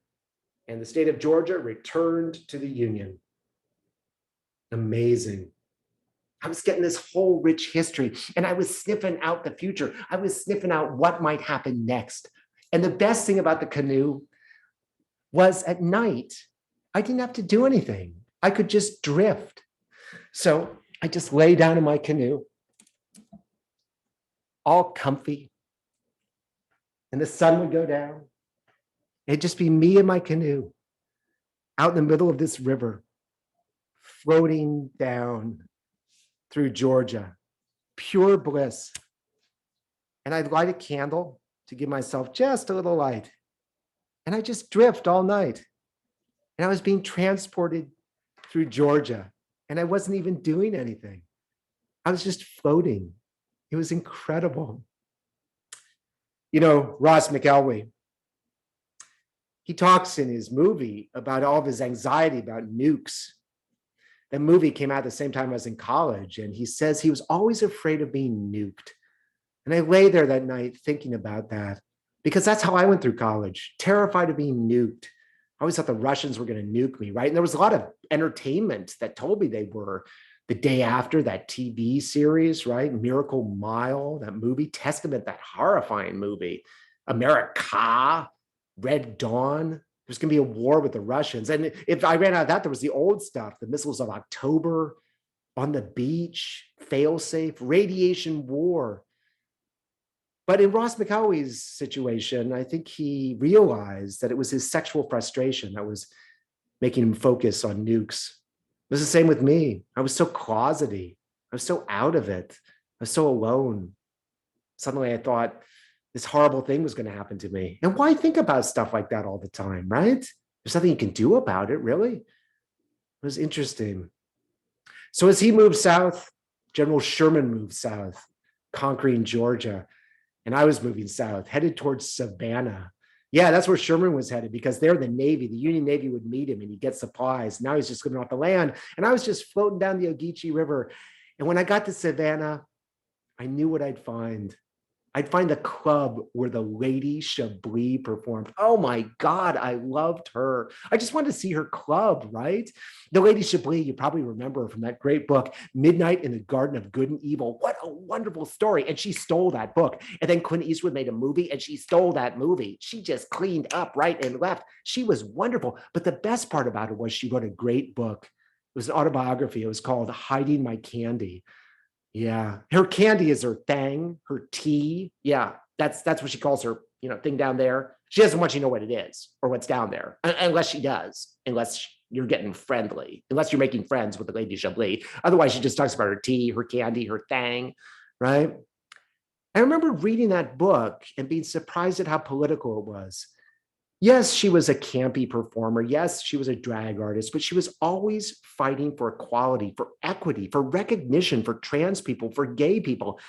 and the state of Georgia returned to the Union. Amazing. I was getting this whole rich history and I was sniffing out the future. I was sniffing out what might happen next. And the best thing about the canoe was at night, I didn't have to do anything. I could just drift. So I just lay down in my canoe, all comfy, and the sun would go down. It'd just be me and my canoe out in the middle of this river, floating down through Georgia, pure bliss. And I'd light a candle to give myself just a little light. And I just drift all night. And I was being transported through Georgia, and I wasn't even doing anything. I was just floating. It was incredible. You know, Ross McElwee, he talks in his movie about all of his anxiety about nukes. That movie came out at the same time I was in college, and he says he was always afraid of being nuked. And I lay there that night thinking about that, because that's how I went through college, terrified of being nuked. I always thought the Russians were going to nuke me, right? And there was a lot of entertainment that told me they were. The Day After, that TV series, right? Miracle Mile, that movie, Testament, that horrifying movie, America, Red Dawn. There's going to be a war with the Russians. And if I ran out of that, there was the old stuff, the Missiles of October, On the Beach, Failsafe, Radiation War. But in Ross McElwee's situation, I think he realized that it was his sexual frustration that was making him focus on nukes. It was the same with me. I was so closety. I was so out of it. I was so alone. Suddenly I thought this horrible thing was going to happen to me. And why think about stuff like that all the time, right? There's nothing you can do about it, really. It was interesting. So as he moved south, General Sherman moved south, conquering Georgia. And I was moving south, headed towards Savannah. Yeah, that's where Sherman was headed, because there the Navy, the Union Navy would meet him and he'd get supplies. Now he's just living off the land. And I was just floating down the Ogeechee River. And when I got to Savannah, I knew what I'd find. I'd find the club where the Lady Chablis performed. Oh my God, I loved her. I just wanted to see her club, right? The Lady Chablis, you probably remember from that great book, Midnight in the Garden of Good and Evil. What a wonderful story. And she stole that book. And then Clint Eastwood made a movie and she stole that movie. She just cleaned up right and left. She was wonderful. But the best part about it was she wrote a great book. It was an autobiography. It was called Hiding My Candy. Yeah, her candy is her thing, her tea. Yeah, that's what she calls her, thing down there. She doesn't want you to know what it is or what's down there, unless she does, unless you're getting friendly, unless you're making friends with the Lady Chablis. Otherwise, she just talks about her tea, her candy, her thing, right? I remember reading that book and being surprised at how political it was. Yes, she was a campy performer. Yes, she was a drag artist, but she was always fighting for equality, for equity, for recognition, for trans people, for gay people.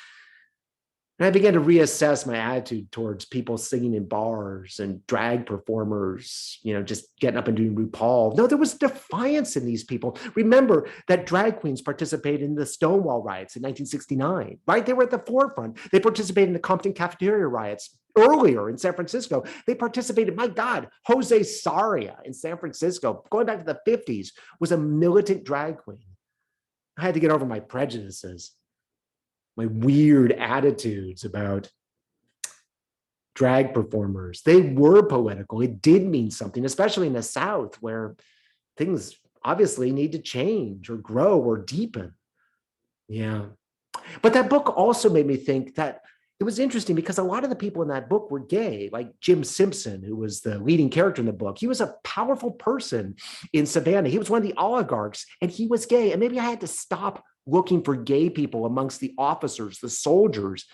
And I began to reassess my attitude towards people singing in bars and drag performers, just getting up and doing RuPaul. No, there was defiance in these people. Remember that drag queens participated in the Stonewall riots in 1969, right? They were at the forefront. They participated in the Compton cafeteria riots earlier in San Francisco. They participated, my God, Jose Saria in San Francisco, going back to the 50s, was a militant drag queen. I had to get over my prejudices, my weird attitudes about drag performers. They were political. It did mean something, especially in the South, where things obviously need to change or grow or deepen. Yeah. But that book also made me think that it was interesting because a lot of the people in that book were gay, like Jim Simpson, who was the leading character in the book. He was a powerful person in Savannah. He was one of the oligarchs, and he was gay. And maybe I had to stop looking for gay people amongst the officers, the soldiers.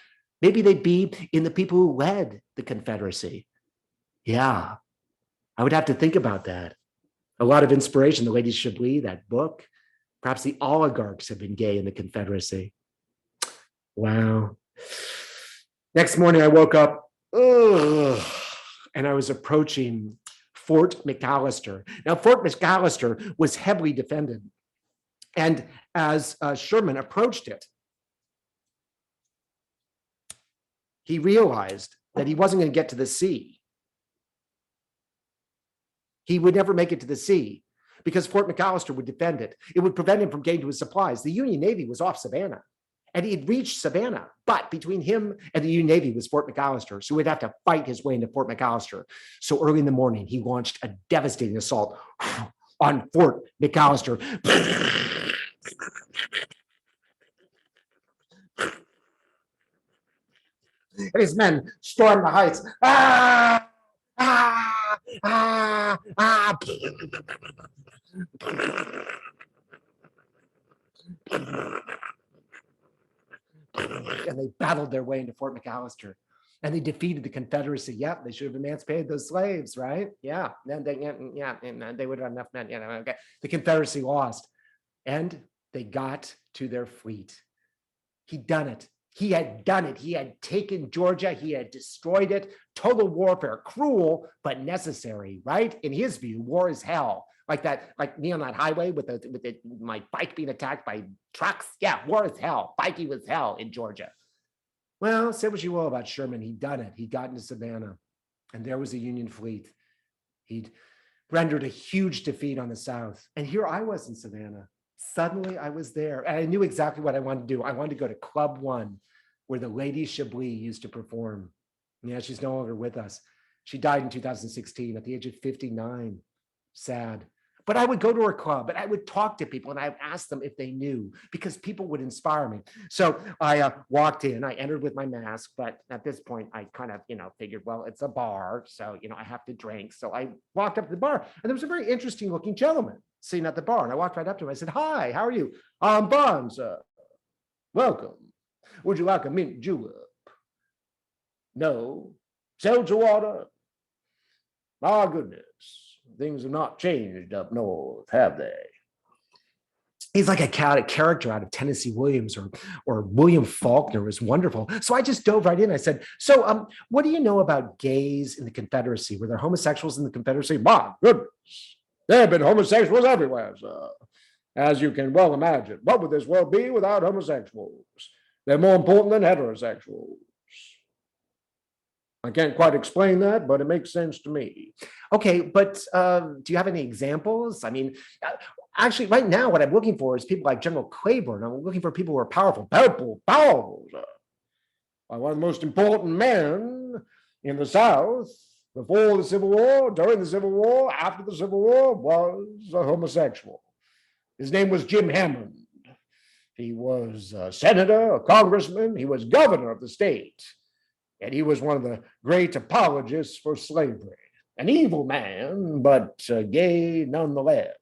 Maybe they'd be in the people who led the Confederacy. Yeah, I would have to think about that. A lot of inspiration, the Lady Chablis, that book. Perhaps the oligarchs have been gay in the Confederacy. Wow. Next morning, I woke up, and I was approaching Fort McAllister. Now, Fort McAllister was heavily defended. And as Sherman approached it, he realized that he wasn't going to get to the sea. He would never make it to the sea because Fort McAllister would defend it. It would prevent him from getting to his supplies. The Union Navy was off Savannah, and he had reached Savannah, but between him and the Union Navy was Fort McAllister, so he'd have to fight his way into Fort McAllister. So early in the morning, he launched a devastating assault on Fort McAllister. And his men stormed the heights. Ah! Ah! Ah! Ah! And they battled their way into Fort McAllister. And they defeated the Confederacy. Yep, they should have emancipated those slaves, right? Yeah, and they would have enough men. Okay. The Confederacy lost, and they got to their fleet. He'd done it. He had done it. He had taken Georgia. He had destroyed it. Total warfare, cruel but necessary, right? In his view, war is hell. Like me on that highway with my bike being attacked by trucks. Yeah, war is hell. Biking was hell in Georgia. Well, say what you will about Sherman. He'd done it. He'd gotten to Savannah, and there was a Union fleet. He'd rendered a huge defeat on the South. And here I was in Savannah. Suddenly I was there, and I knew exactly what I wanted to do. I wanted to go to Club One, where the Lady Chablis used to perform. Yeah, she's no longer with us. She died in 2016 at the age of 59. Sad. But I would go to her club and I would talk to people and I would ask them if they knew, because people would inspire me. So I walked in, I entered with my mask, but at this point I kind of, figured, well, it's a bar. So, I have to drink. So I walked up to the bar, and there was a very interesting looking gentleman sitting at the bar. And I walked right up to him. I said, "Hi, how are you?" "I'm fine, sir. Welcome. Would you like a mint julep?" "No." "Seltzer water?" "My goodness. Things have not changed up north, have they?" He's like a character out of Tennessee Williams or William Faulkner. It was wonderful. So I just dove right in. I said, "So what do you know about gays in the Confederacy? Were there homosexuals in the Confederacy?" "My goodness, there have been homosexuals everywhere, sir. As you can well imagine, what would this world be without homosexuals? They're more important than heterosexuals. I can't quite explain that, but it makes sense to me." Okay, but do you have any examples? I mean, actually, right now, what I'm looking for is people like General Claiborne. I'm looking for people who are powerful. Powerful, sir. One of the most important men in the South before the Civil War, during the Civil War, after the Civil War, was a homosexual. His name was Jim Hammond. He was a senator, a congressman. He was governor of the state. And he was one of the great apologists for slavery. An evil man, but gay nonetheless.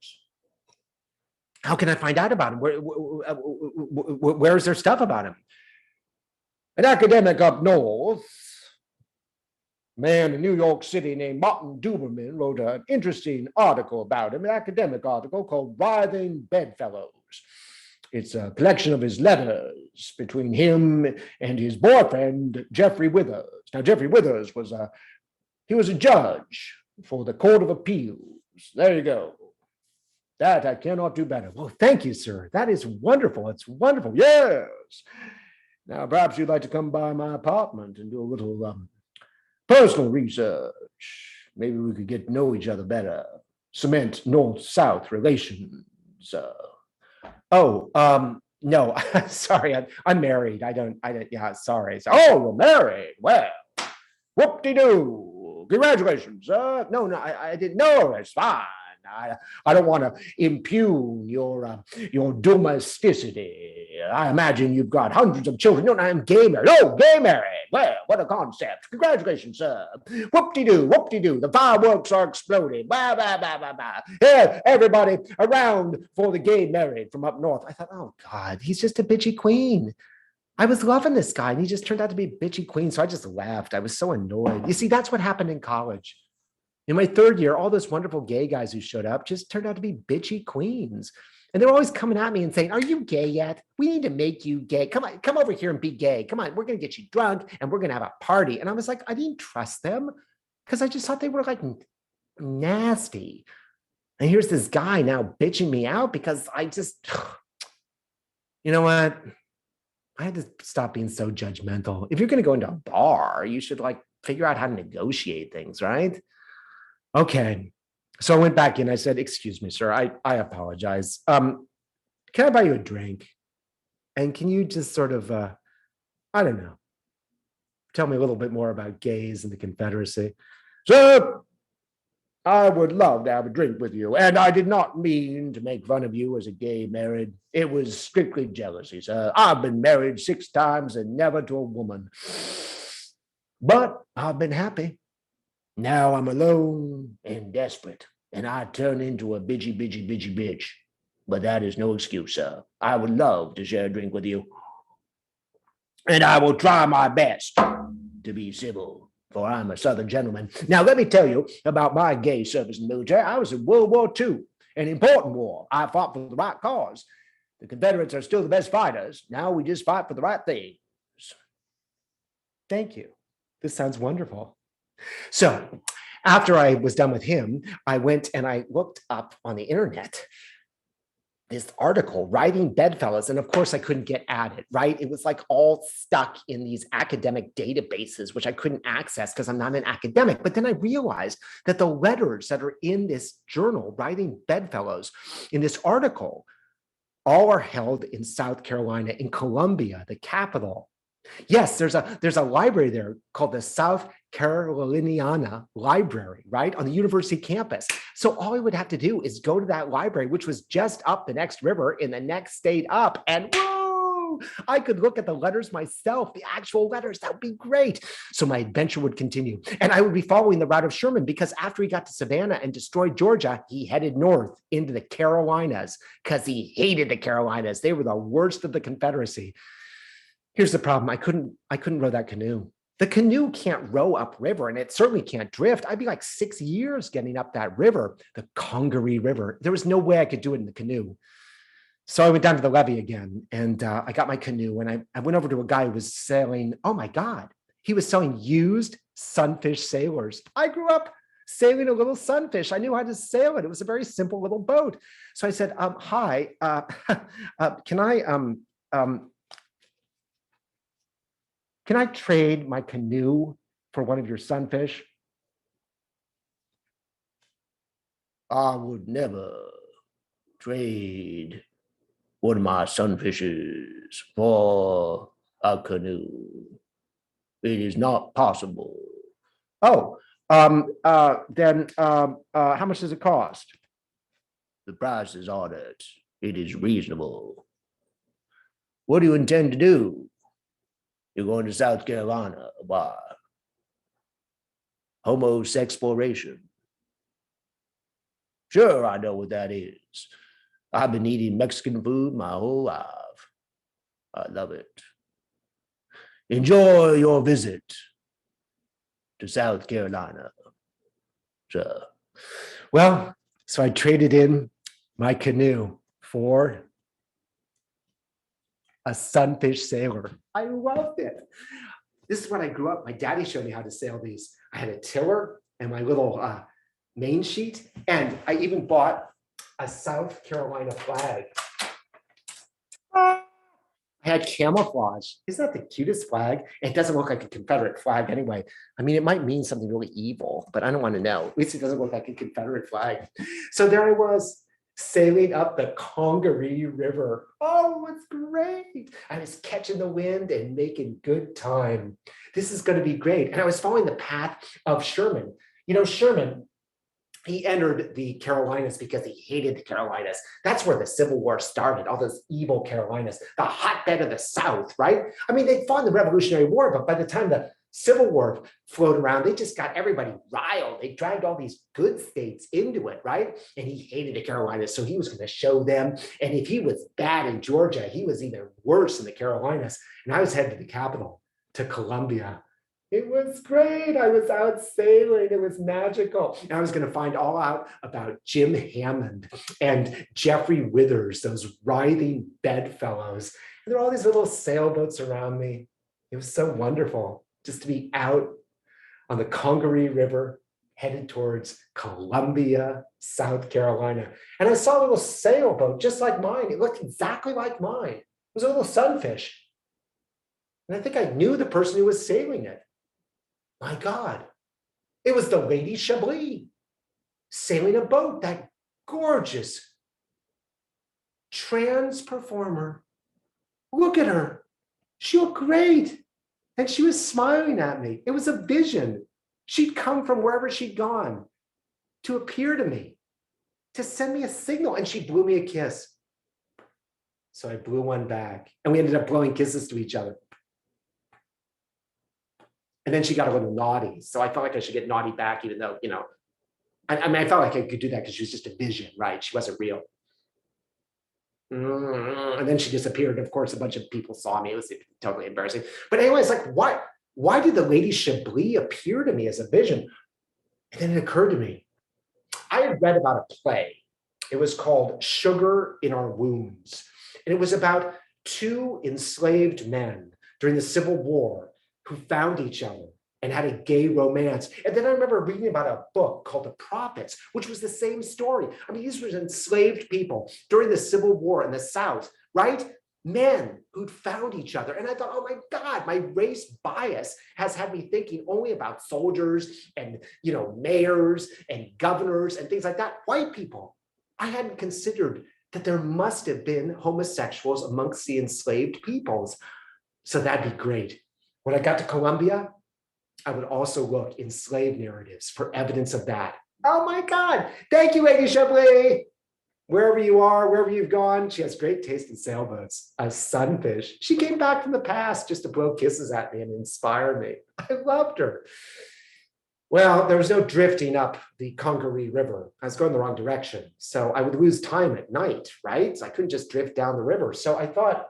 How can I find out about him? Where is there stuff about him? An academic up north, a man in New York City named Martin Duberman, wrote an interesting article about him, an academic article called "Writhing Bedfellows." It's a collection of his letters between him and his boyfriend, Jeffrey Withers. Now, Jeffrey Withers was a judge for the Court of Appeals. There you go. That I cannot do better. Well, thank you, sir. That is wonderful. It's wonderful. Yes. Now, perhaps you'd like to come by my apartment and do a little personal research. Maybe we could get to know each other better. Cement North-South relations. No, sorry, I'm married. Yeah, sorry. Oh, you're married. Well, whoop-de-doo. Congratulations. No, I didn't know. It's fine. I don't want to impugn your domesticity. I imagine you've got hundreds of children. No, I'm gay married. Oh, gay married. Well, what a concept. Congratulations, sir. Whoop-de-doo, whoop-de-doo. The fireworks are exploding. Blah, blah, blah, blah, blah. Yeah, everybody around for the gay married from up north. I thought, oh, God, he's just a bitchy queen. I was loving this guy, and he just turned out to be a bitchy queen, so I just laughed. I was so annoyed. You see, that's what happened in college. In my third year, all those wonderful gay guys who showed up just turned out to be bitchy queens. And they were always coming at me and saying, are you gay yet? We need to make you gay. Come on, come over here and be gay. Come on, we're going to get you drunk and we're going to have a party. And I was like, I didn't trust them because I just thought they were like nasty. And here's this guy now bitching me out because I just, you know what? I had to stop being so judgmental. If you're going to go into a bar, you should like figure out how to negotiate things, right? Okay. So I went back in. I said, excuse me, sir, I apologize. Can I buy you a drink? And can you just sort of, I don't know, tell me a little bit more about gays and the Confederacy? Sir, I would love to have a drink with you. And I did not mean to make fun of you as a gay married. It was strictly jealousy, sir. I've been married 6 times and never to a woman. But I've been happy. Now I'm alone and desperate, and I turn into a bitchy bitch. But that is no excuse, sir. I would love to share a drink with you. And I will try my best to be civil, for I'm a Southern gentleman. Now, let me tell you about my gay service in the military. I was in World War II, an important war. I fought for the right cause. The Confederates are still the best fighters. Now we just fight for the right things. Thank you. This sounds wonderful. So after I was done with him, I went and I looked up on the internet this article, Writing Bedfellows. And of course, I couldn't get at it, right? It was like all stuck in these academic databases, which I couldn't access because I'm not an academic. But then I realized that the letters that are in this journal, Writing Bedfellows, in this article, all are held in South Carolina, in Columbia, the capital. Yes, there's a library there called the South Caroliniana Library, right, on the university campus. So all I would have to do is go to that library, which was just up the next river in the next state up, and whoa, I could look at the letters myself, the actual letters. That would be great. So my adventure would continue, and I would be following the route of Sherman because after he got to Savannah and destroyed Georgia, he headed north into the Carolinas because he hated the Carolinas. They were the worst of the Confederacy. Here's the problem. I couldn't row that canoe. The canoe can't row upriver, and it certainly can't drift. I'd be like 6 years getting up that river, the Congaree River. There was no way I could do it in the canoe. So I went down to the levee again, and I got my canoe, and I went over to a guy who was selling, oh my God, he was selling used sunfish sailors. I grew up sailing a little sunfish. I knew how to sail it. It was a very simple little boat. So I said, hi, can I trade my canoe for one of your sunfish? I would never trade one of my sunfishes for a canoe. It is not possible. Oh, then how much does it cost? The price is on it. It is reasonable. What do you intend to do? You're going to South Carolina. Why? Homosexploration. Sure, I know what that is. I've been eating Mexican food my whole life. I love it. Enjoy your visit to South Carolina, sir. Well, so I traded in my canoe for a sunfish sailor. I loved it. This is when I grew up. My daddy showed me how to sail these. I had a tiller and my little main sheet, and I even bought a South Carolina flag. I had camouflage. Isn't that the cutest flag? It doesn't look like a Confederate flag anyway. I mean, it might mean something really evil, but I don't want to know. At least it doesn't look like a Confederate flag. So there I was, sailing up the Congaree River. Oh, it's great. I was catching the wind and making good time. This is going to be great. And I was following the path of Sherman. You know, Sherman, he entered the Carolinas because he hated the Carolinas. That's where the Civil War started, all those evil Carolinas, the hotbed of the South, right? I mean, they fought in the Revolutionary War, but by the time the Civil War floated around, they just got everybody riled. They dragged all these good states into it, right? And he hated the Carolinas, so he was going to show them. And if he was bad in Georgia, he was even worse in the Carolinas. And I was headed to the capital, to Columbia. It was great. I was out sailing. It was magical. And I was going to find all out about Jim Hammond and Jeffrey Withers, those writhing bedfellows. And there were all these little sailboats around me. It was so wonderful just to be out on the Congaree River, headed towards Columbia, South Carolina. And I saw a little sailboat just like mine. It looked exactly like mine. It was a little sunfish. And I think I knew the person who was sailing it. My God, it was the Lady Chablis sailing a boat, that gorgeous trans performer. Look at her. She looked great. And she was smiling at me. It was a vision. She'd come from wherever she'd gone to appear to me, to send me a signal, and she blew me a kiss. So I blew one back, and we ended up blowing kisses to each other. And then she got a little naughty. So I felt like I should get naughty back, even though, you know, I mean, I felt like I could do that because she was just a vision, right? She wasn't real. And then she disappeared. Of course, a bunch of people saw me. It was totally embarrassing. But anyway, it's like, why did the Lady Chablis appear to me as a vision? And then it occurred to me, I had read about a play. It was called Sugar in Our Wounds. And it was about two enslaved men during the Civil War who found each other and had a gay romance. And then I remember reading about a book called The Prophets, which was the same story. I mean, these were enslaved people during the Civil War in the South, right? Men who'd found each other. And I thought, oh my God, my race bias has had me thinking only about soldiers and, you know, mayors and governors and things like that, white people. I hadn't considered that there must have been homosexuals amongst the enslaved peoples. So that'd be great. When I got to Columbia, I would also look in slave narratives for evidence of that. Oh my God. Thank you, Lady Chablis. Wherever you are, wherever you've gone, she has great taste in sailboats. A sunfish. She came back from the past just to blow kisses at me and inspire me. I loved her. Well, there was no drifting up the Congaree River. I was going the wrong direction. So I would lose time at night, right? So I couldn't just drift down the river. So I thought,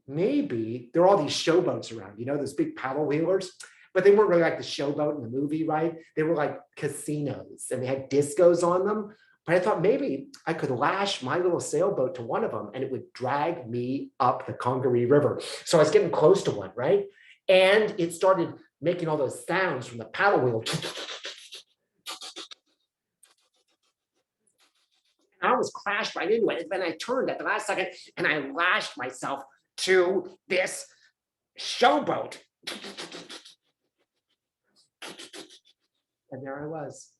maybe there are all these showboats around, you know, those big paddle wheelers, but they weren't really like the showboat in the movie, right? They were like casinos and they had discos on them. But I thought maybe I could lash my little sailboat to one of them and it would drag me up the Congaree River. So I was getting close to one, right? And it started making all those sounds from the paddle wheel. I almost crashed right into it. And then I turned at the last second and I lashed myself to this showboat. And there I was,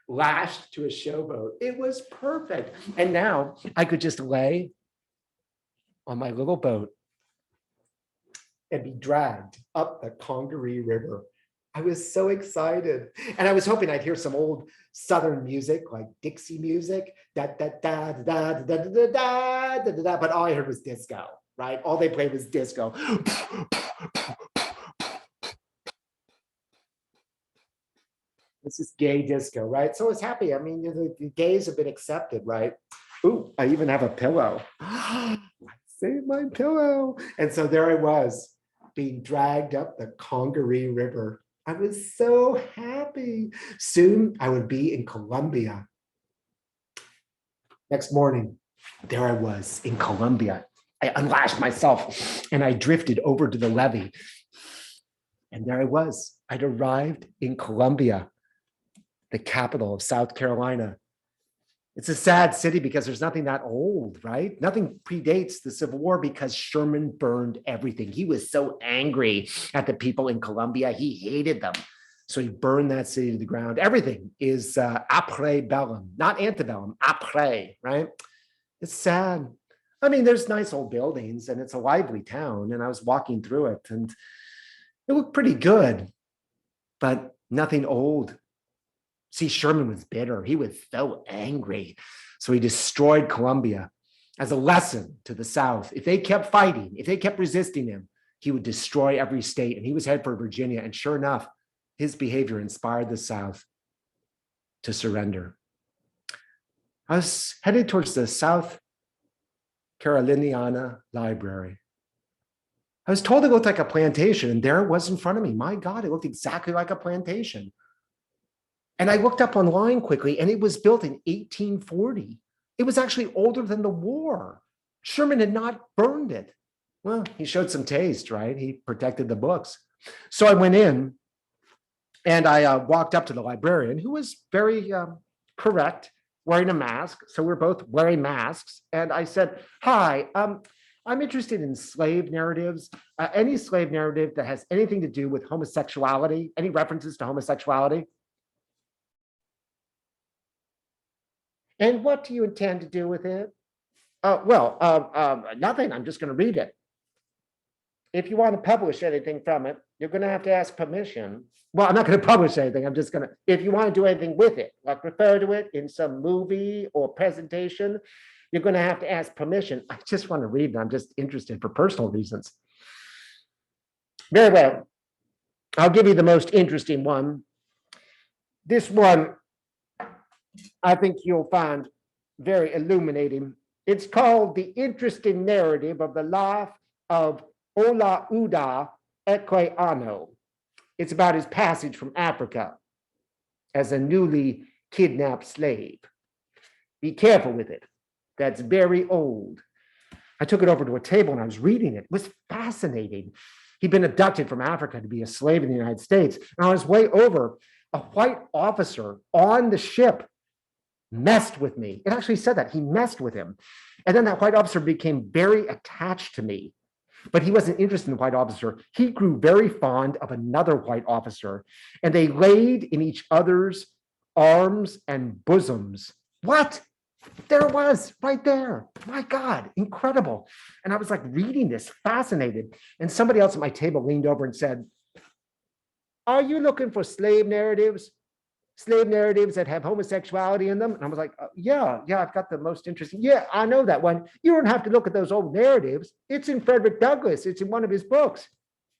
lashed to a showboat. It was perfect. And now I could just lay on my little boat and be dragged up the Congaree River. I was so excited. And I was hoping I'd hear some old Southern music, like Dixie music, da da da da da da da da da da, but all I heard was disco, right? All they played was disco. This is gay disco, right? So I was happy. I mean, the gays have been accepted, right? Ooh, I even have a pillow. I saved my pillow. And so there I was, being dragged up the Congaree River. I was so happy. Soon I would be in Columbia. Next morning, there I was in Columbia. I unlashed myself and I drifted over to the levee. And there I was. I'd arrived in Columbia, the capital of South Carolina. It's a sad city because there's nothing that old, right? Nothing predates the Civil War because Sherman burned everything. He was so angry at the people in Columbia. He hated them. So he burned that city to the ground. Everything is après bellum, not antebellum, après, right? It's sad. I mean, there's nice old buildings and it's a lively town. And I was walking through it and it looked pretty good, but nothing old. See, Sherman was bitter. He was so angry. So he destroyed Columbia as a lesson to the South. If they kept fighting, if they kept resisting him, he would destroy every state. And he was headed for Virginia. And sure enough, his behavior inspired the South to surrender. I was headed towards the South Caroliniana Library. I was told it looked like a plantation, and there it was in front of me. My God, it looked exactly like a plantation. And I looked up online quickly, and it was built in 1840. It was actually older than the war. Sherman had not burned it. Well, he showed some taste, right? He protected the books. So I went in, and I walked up to the librarian, who was very correct, wearing a mask. So we're both wearing masks. And I said, hi, I'm interested in slave narratives, any slave narrative that has anything to do with homosexuality, any references to homosexuality. And what do you intend to do with it? Nothing. I'm just going to read it. If you want to publish anything from it, you're going to have to ask permission. Well, I'm not going to publish anything. I'm just going to, if you want to do anything with it, like refer to it in some movie or presentation, you're going to have to ask permission. I just want to read it. I'm just interested for personal reasons. Very well. I'll give you the most interesting one. This one, I think you'll find very illuminating. It's called The Interesting Narrative of the Life of Olaudah Equiano. It's about his passage from Africa as a newly kidnapped slave. Be careful with it. That's very old. I took it over to a table and I was reading it. It was fascinating. He'd been abducted from Africa to be a slave in the United States. And on his way over, a white officer on the ship messed with me. It actually said that. He messed with him. And then that white officer became very attached to me. But he wasn't interested in the white officer. He grew very fond of another white officer. And they laid in each other's arms and bosoms. What? There it was, right there. My God, incredible. And I was like reading this, fascinated. And somebody else at my table leaned over and said, are you looking for slave narratives? Slave narratives that have homosexuality in them? And I was like, yeah, I've got the most interesting. Yeah, I know that one. You don't have to look at those old narratives. It's in Frederick Douglass. It's in one of his books.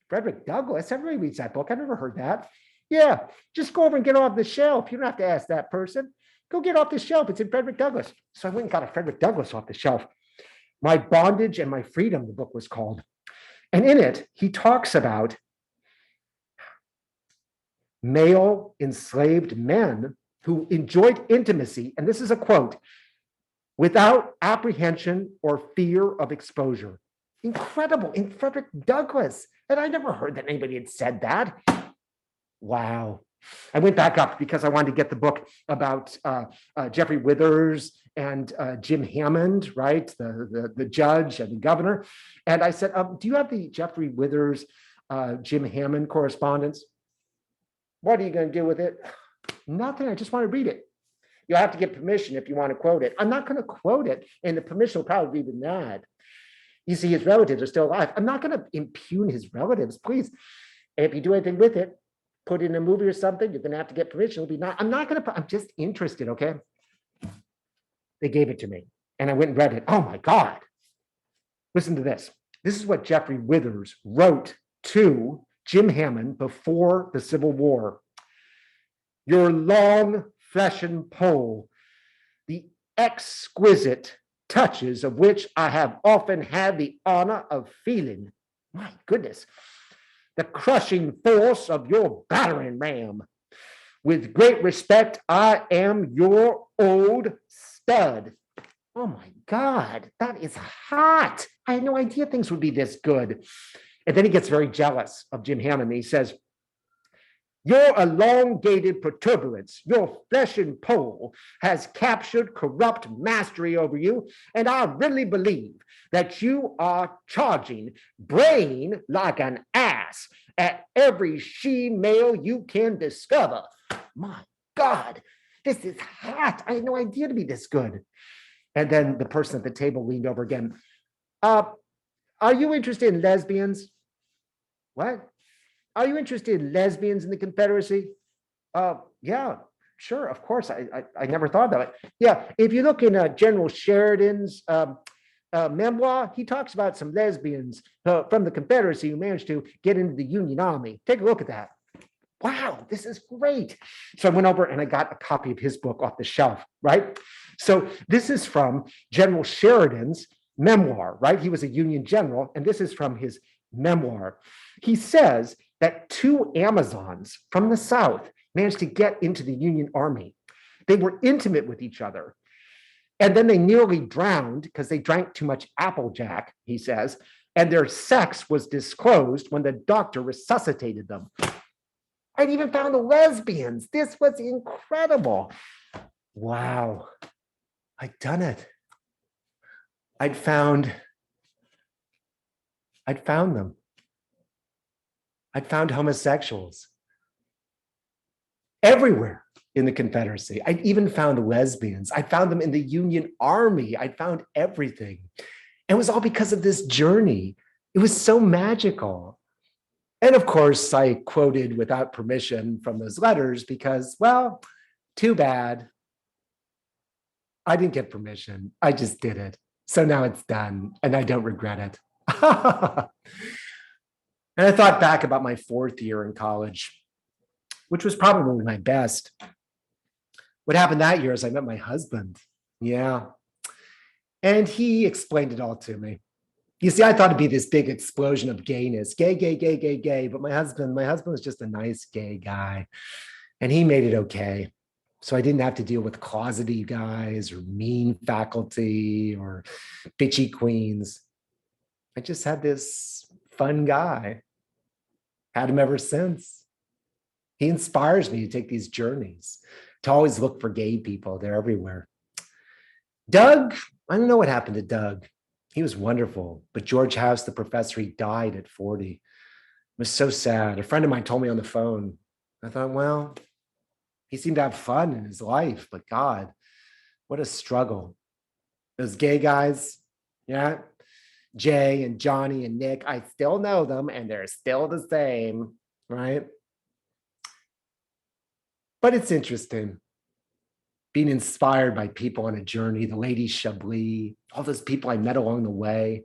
Frederick Douglass? Everybody reads that book. I've never heard that. Yeah, just go over and get off the shelf. You don't have to ask that person. Go get off the shelf. It's in Frederick Douglass. So I went and got a Frederick Douglass off the shelf. My Bondage and My Freedom, the book was called. And in it, he talks about male enslaved men who enjoyed intimacy, and this is a quote, without apprehension or fear of exposure. Incredible, in Frederick Douglass. And I never heard that anybody had said that. Wow. I went back up because I wanted to get the book about Jeffrey Withers and Jim Hammond, right? The judge and the governor. And I said, do you have the Jeffrey Withers, Jim Hammond correspondence? What are you going to do with it? Nothing. I just want to read it. You'll have to get permission if you want to quote it. I'm not going to quote it, and the permission will probably be denied. You see, his relatives are still alive. I'm not going to impugn his relatives, please. If you do anything with it, put it in a movie or something, you're going to have to get permission. It'll be not. I'm not going to. I'm just interested. Okay. They gave it to me, and I went and read it. Oh my God! Listen to this. This is what Jeffrey Withers wrote to Jim Hammond before the Civil War. Your long fleshen pole, the exquisite touches of which I have often had the honor of feeling. My goodness. The crushing force of your battering ram. With great respect, I am your old stud. Oh my God, that is hot. I had no idea things would be this good. And then he gets very jealous of Jim Hammond. He says, your elongated protuberance, your flesh and pole has captured corrupt mastery over you. And I really believe that you are charging brain like an ass at every she-male you can discover. My God, this is hot. I had no idea to be this good. And then the person at the table leaned over again. Are you interested in lesbians? What? Are you interested in lesbians in the Confederacy? Yeah, sure, of course. I never thought of it. Yeah, if you look in General Sheridan's memoir, he talks about some lesbians from the Confederacy who managed to get into the Union Army. Take a look at that. Wow, this is great. So I went over and I got a copy of his book off the shelf, right? So this is from General Sheridan's memoir, right? He was a Union general, and this is from his memoir. He says that two Amazons from the South managed to get into the Union Army. They were intimate with each other. And then they nearly drowned because they drank too much Applejack, he says, and their sex was disclosed when the doctor resuscitated them. I'd even found the lesbians. This was incredible. Wow, I'd done it. I'd found them. I'd found homosexuals everywhere in the Confederacy. I'd even found lesbians. I found them in the Union Army. I'd found everything. And it was all because of this journey. It was so magical. And of course, I quoted without permission from those letters because, well, too bad. I didn't get permission. I just did it. So now it's done and I don't regret it. And I thought back about my fourth year in college, which was probably my best. What happened that year is I met my husband. Yeah. And he explained it all to me. You see, I thought it'd be this big explosion of gayness, gay, gay, gay, gay, gay. But my husband was just a nice gay guy. And he made it okay. So I didn't have to deal with closeted guys or mean faculty or bitchy queens. I just had this fun guy. Had him ever since. He inspires me to take these journeys, to always look for gay people. They're everywhere. Doug, I don't know what happened to Doug. He was wonderful, but George House, the professor, he died at 40. It was so sad. A friend of mine told me on the phone. I thought, well, he seemed to have fun in his life, but God, what a struggle. Those gay guys, yeah, Jay and Johnny and Nick, I still know them and they're still the same, right? But it's interesting being inspired by people on a journey, the Lady Chablis, all those people I met along the way,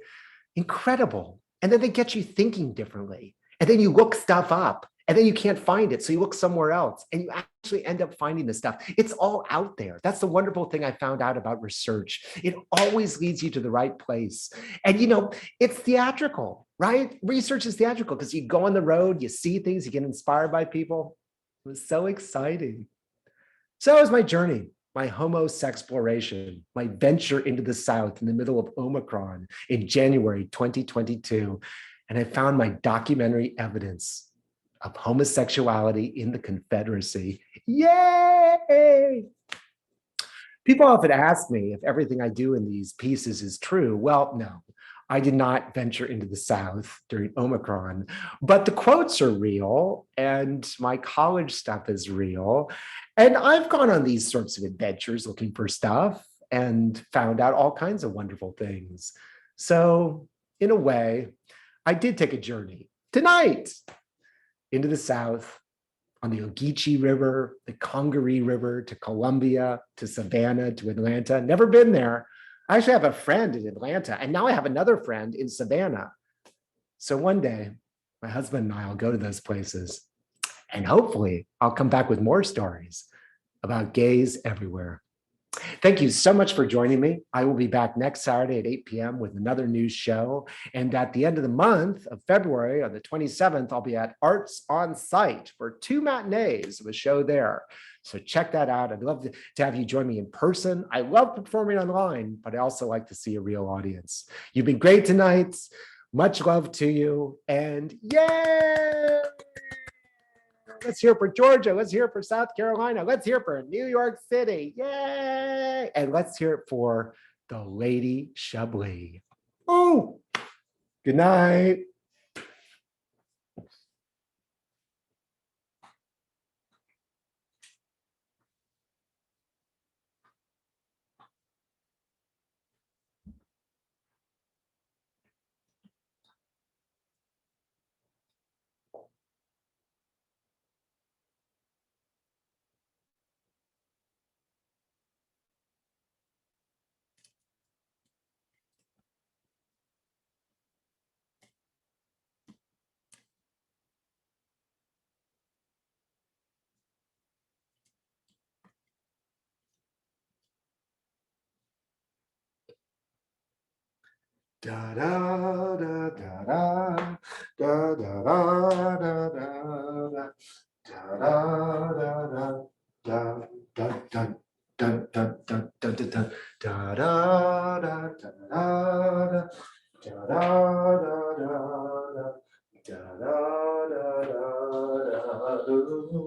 incredible. And then they get you thinking differently. And then you look stuff up and then you can't find it. So you look somewhere else and you actually end up finding the stuff. It's all out there. That's the wonderful thing I found out about research. It always leads you to the right place. And you know, it's theatrical, right? Research is theatrical because you go on the road, you see things, you get inspired by people. It was so exciting. So that was my journey, my homo sexploration, my venture into the South in the middle of Omicron in January 2022. And I found my documentary evidence of homosexuality in the Confederacy. Yay! People often ask me if everything I do in these pieces is true. Well, no, I did not venture into the South during Omicron, but the quotes are real and my college stuff is real. And I've gone on these sorts of adventures looking for stuff and found out all kinds of wonderful things. So in a way, I did take a journey tonight into the South on the Ogeechee River, the Congaree River, to Columbia, to Savannah, to Atlanta. Never been there. I actually have a friend in Atlanta, and now I have another friend in Savannah. So one day, my husband and I will go to those places, and hopefully I'll come back with more stories about gays everywhere. Thank you so much for joining me. I will be back next Saturday at 8 p.m. with another news show. And at the end of the month of February, on the 27th, I'll be at Arts on Site for 2 matinees of a show there. So check that out. I'd love to have you join me in person. I love performing online, but I also like to see a real audience. You've been great tonight. Much love to you. And yay! Let's hear for Georgia. Let's hear for South Carolina. Let's hear for New York City. Yay! And let's hear it for the Lady Chablis. Oh, good night. Da da da da da da da da da da da da da da da da. Dun, dun, dun, dun, dun, dun. Da, da, da, da, da, da. Da, da, da, da, da. Da, da, da, da, da, da.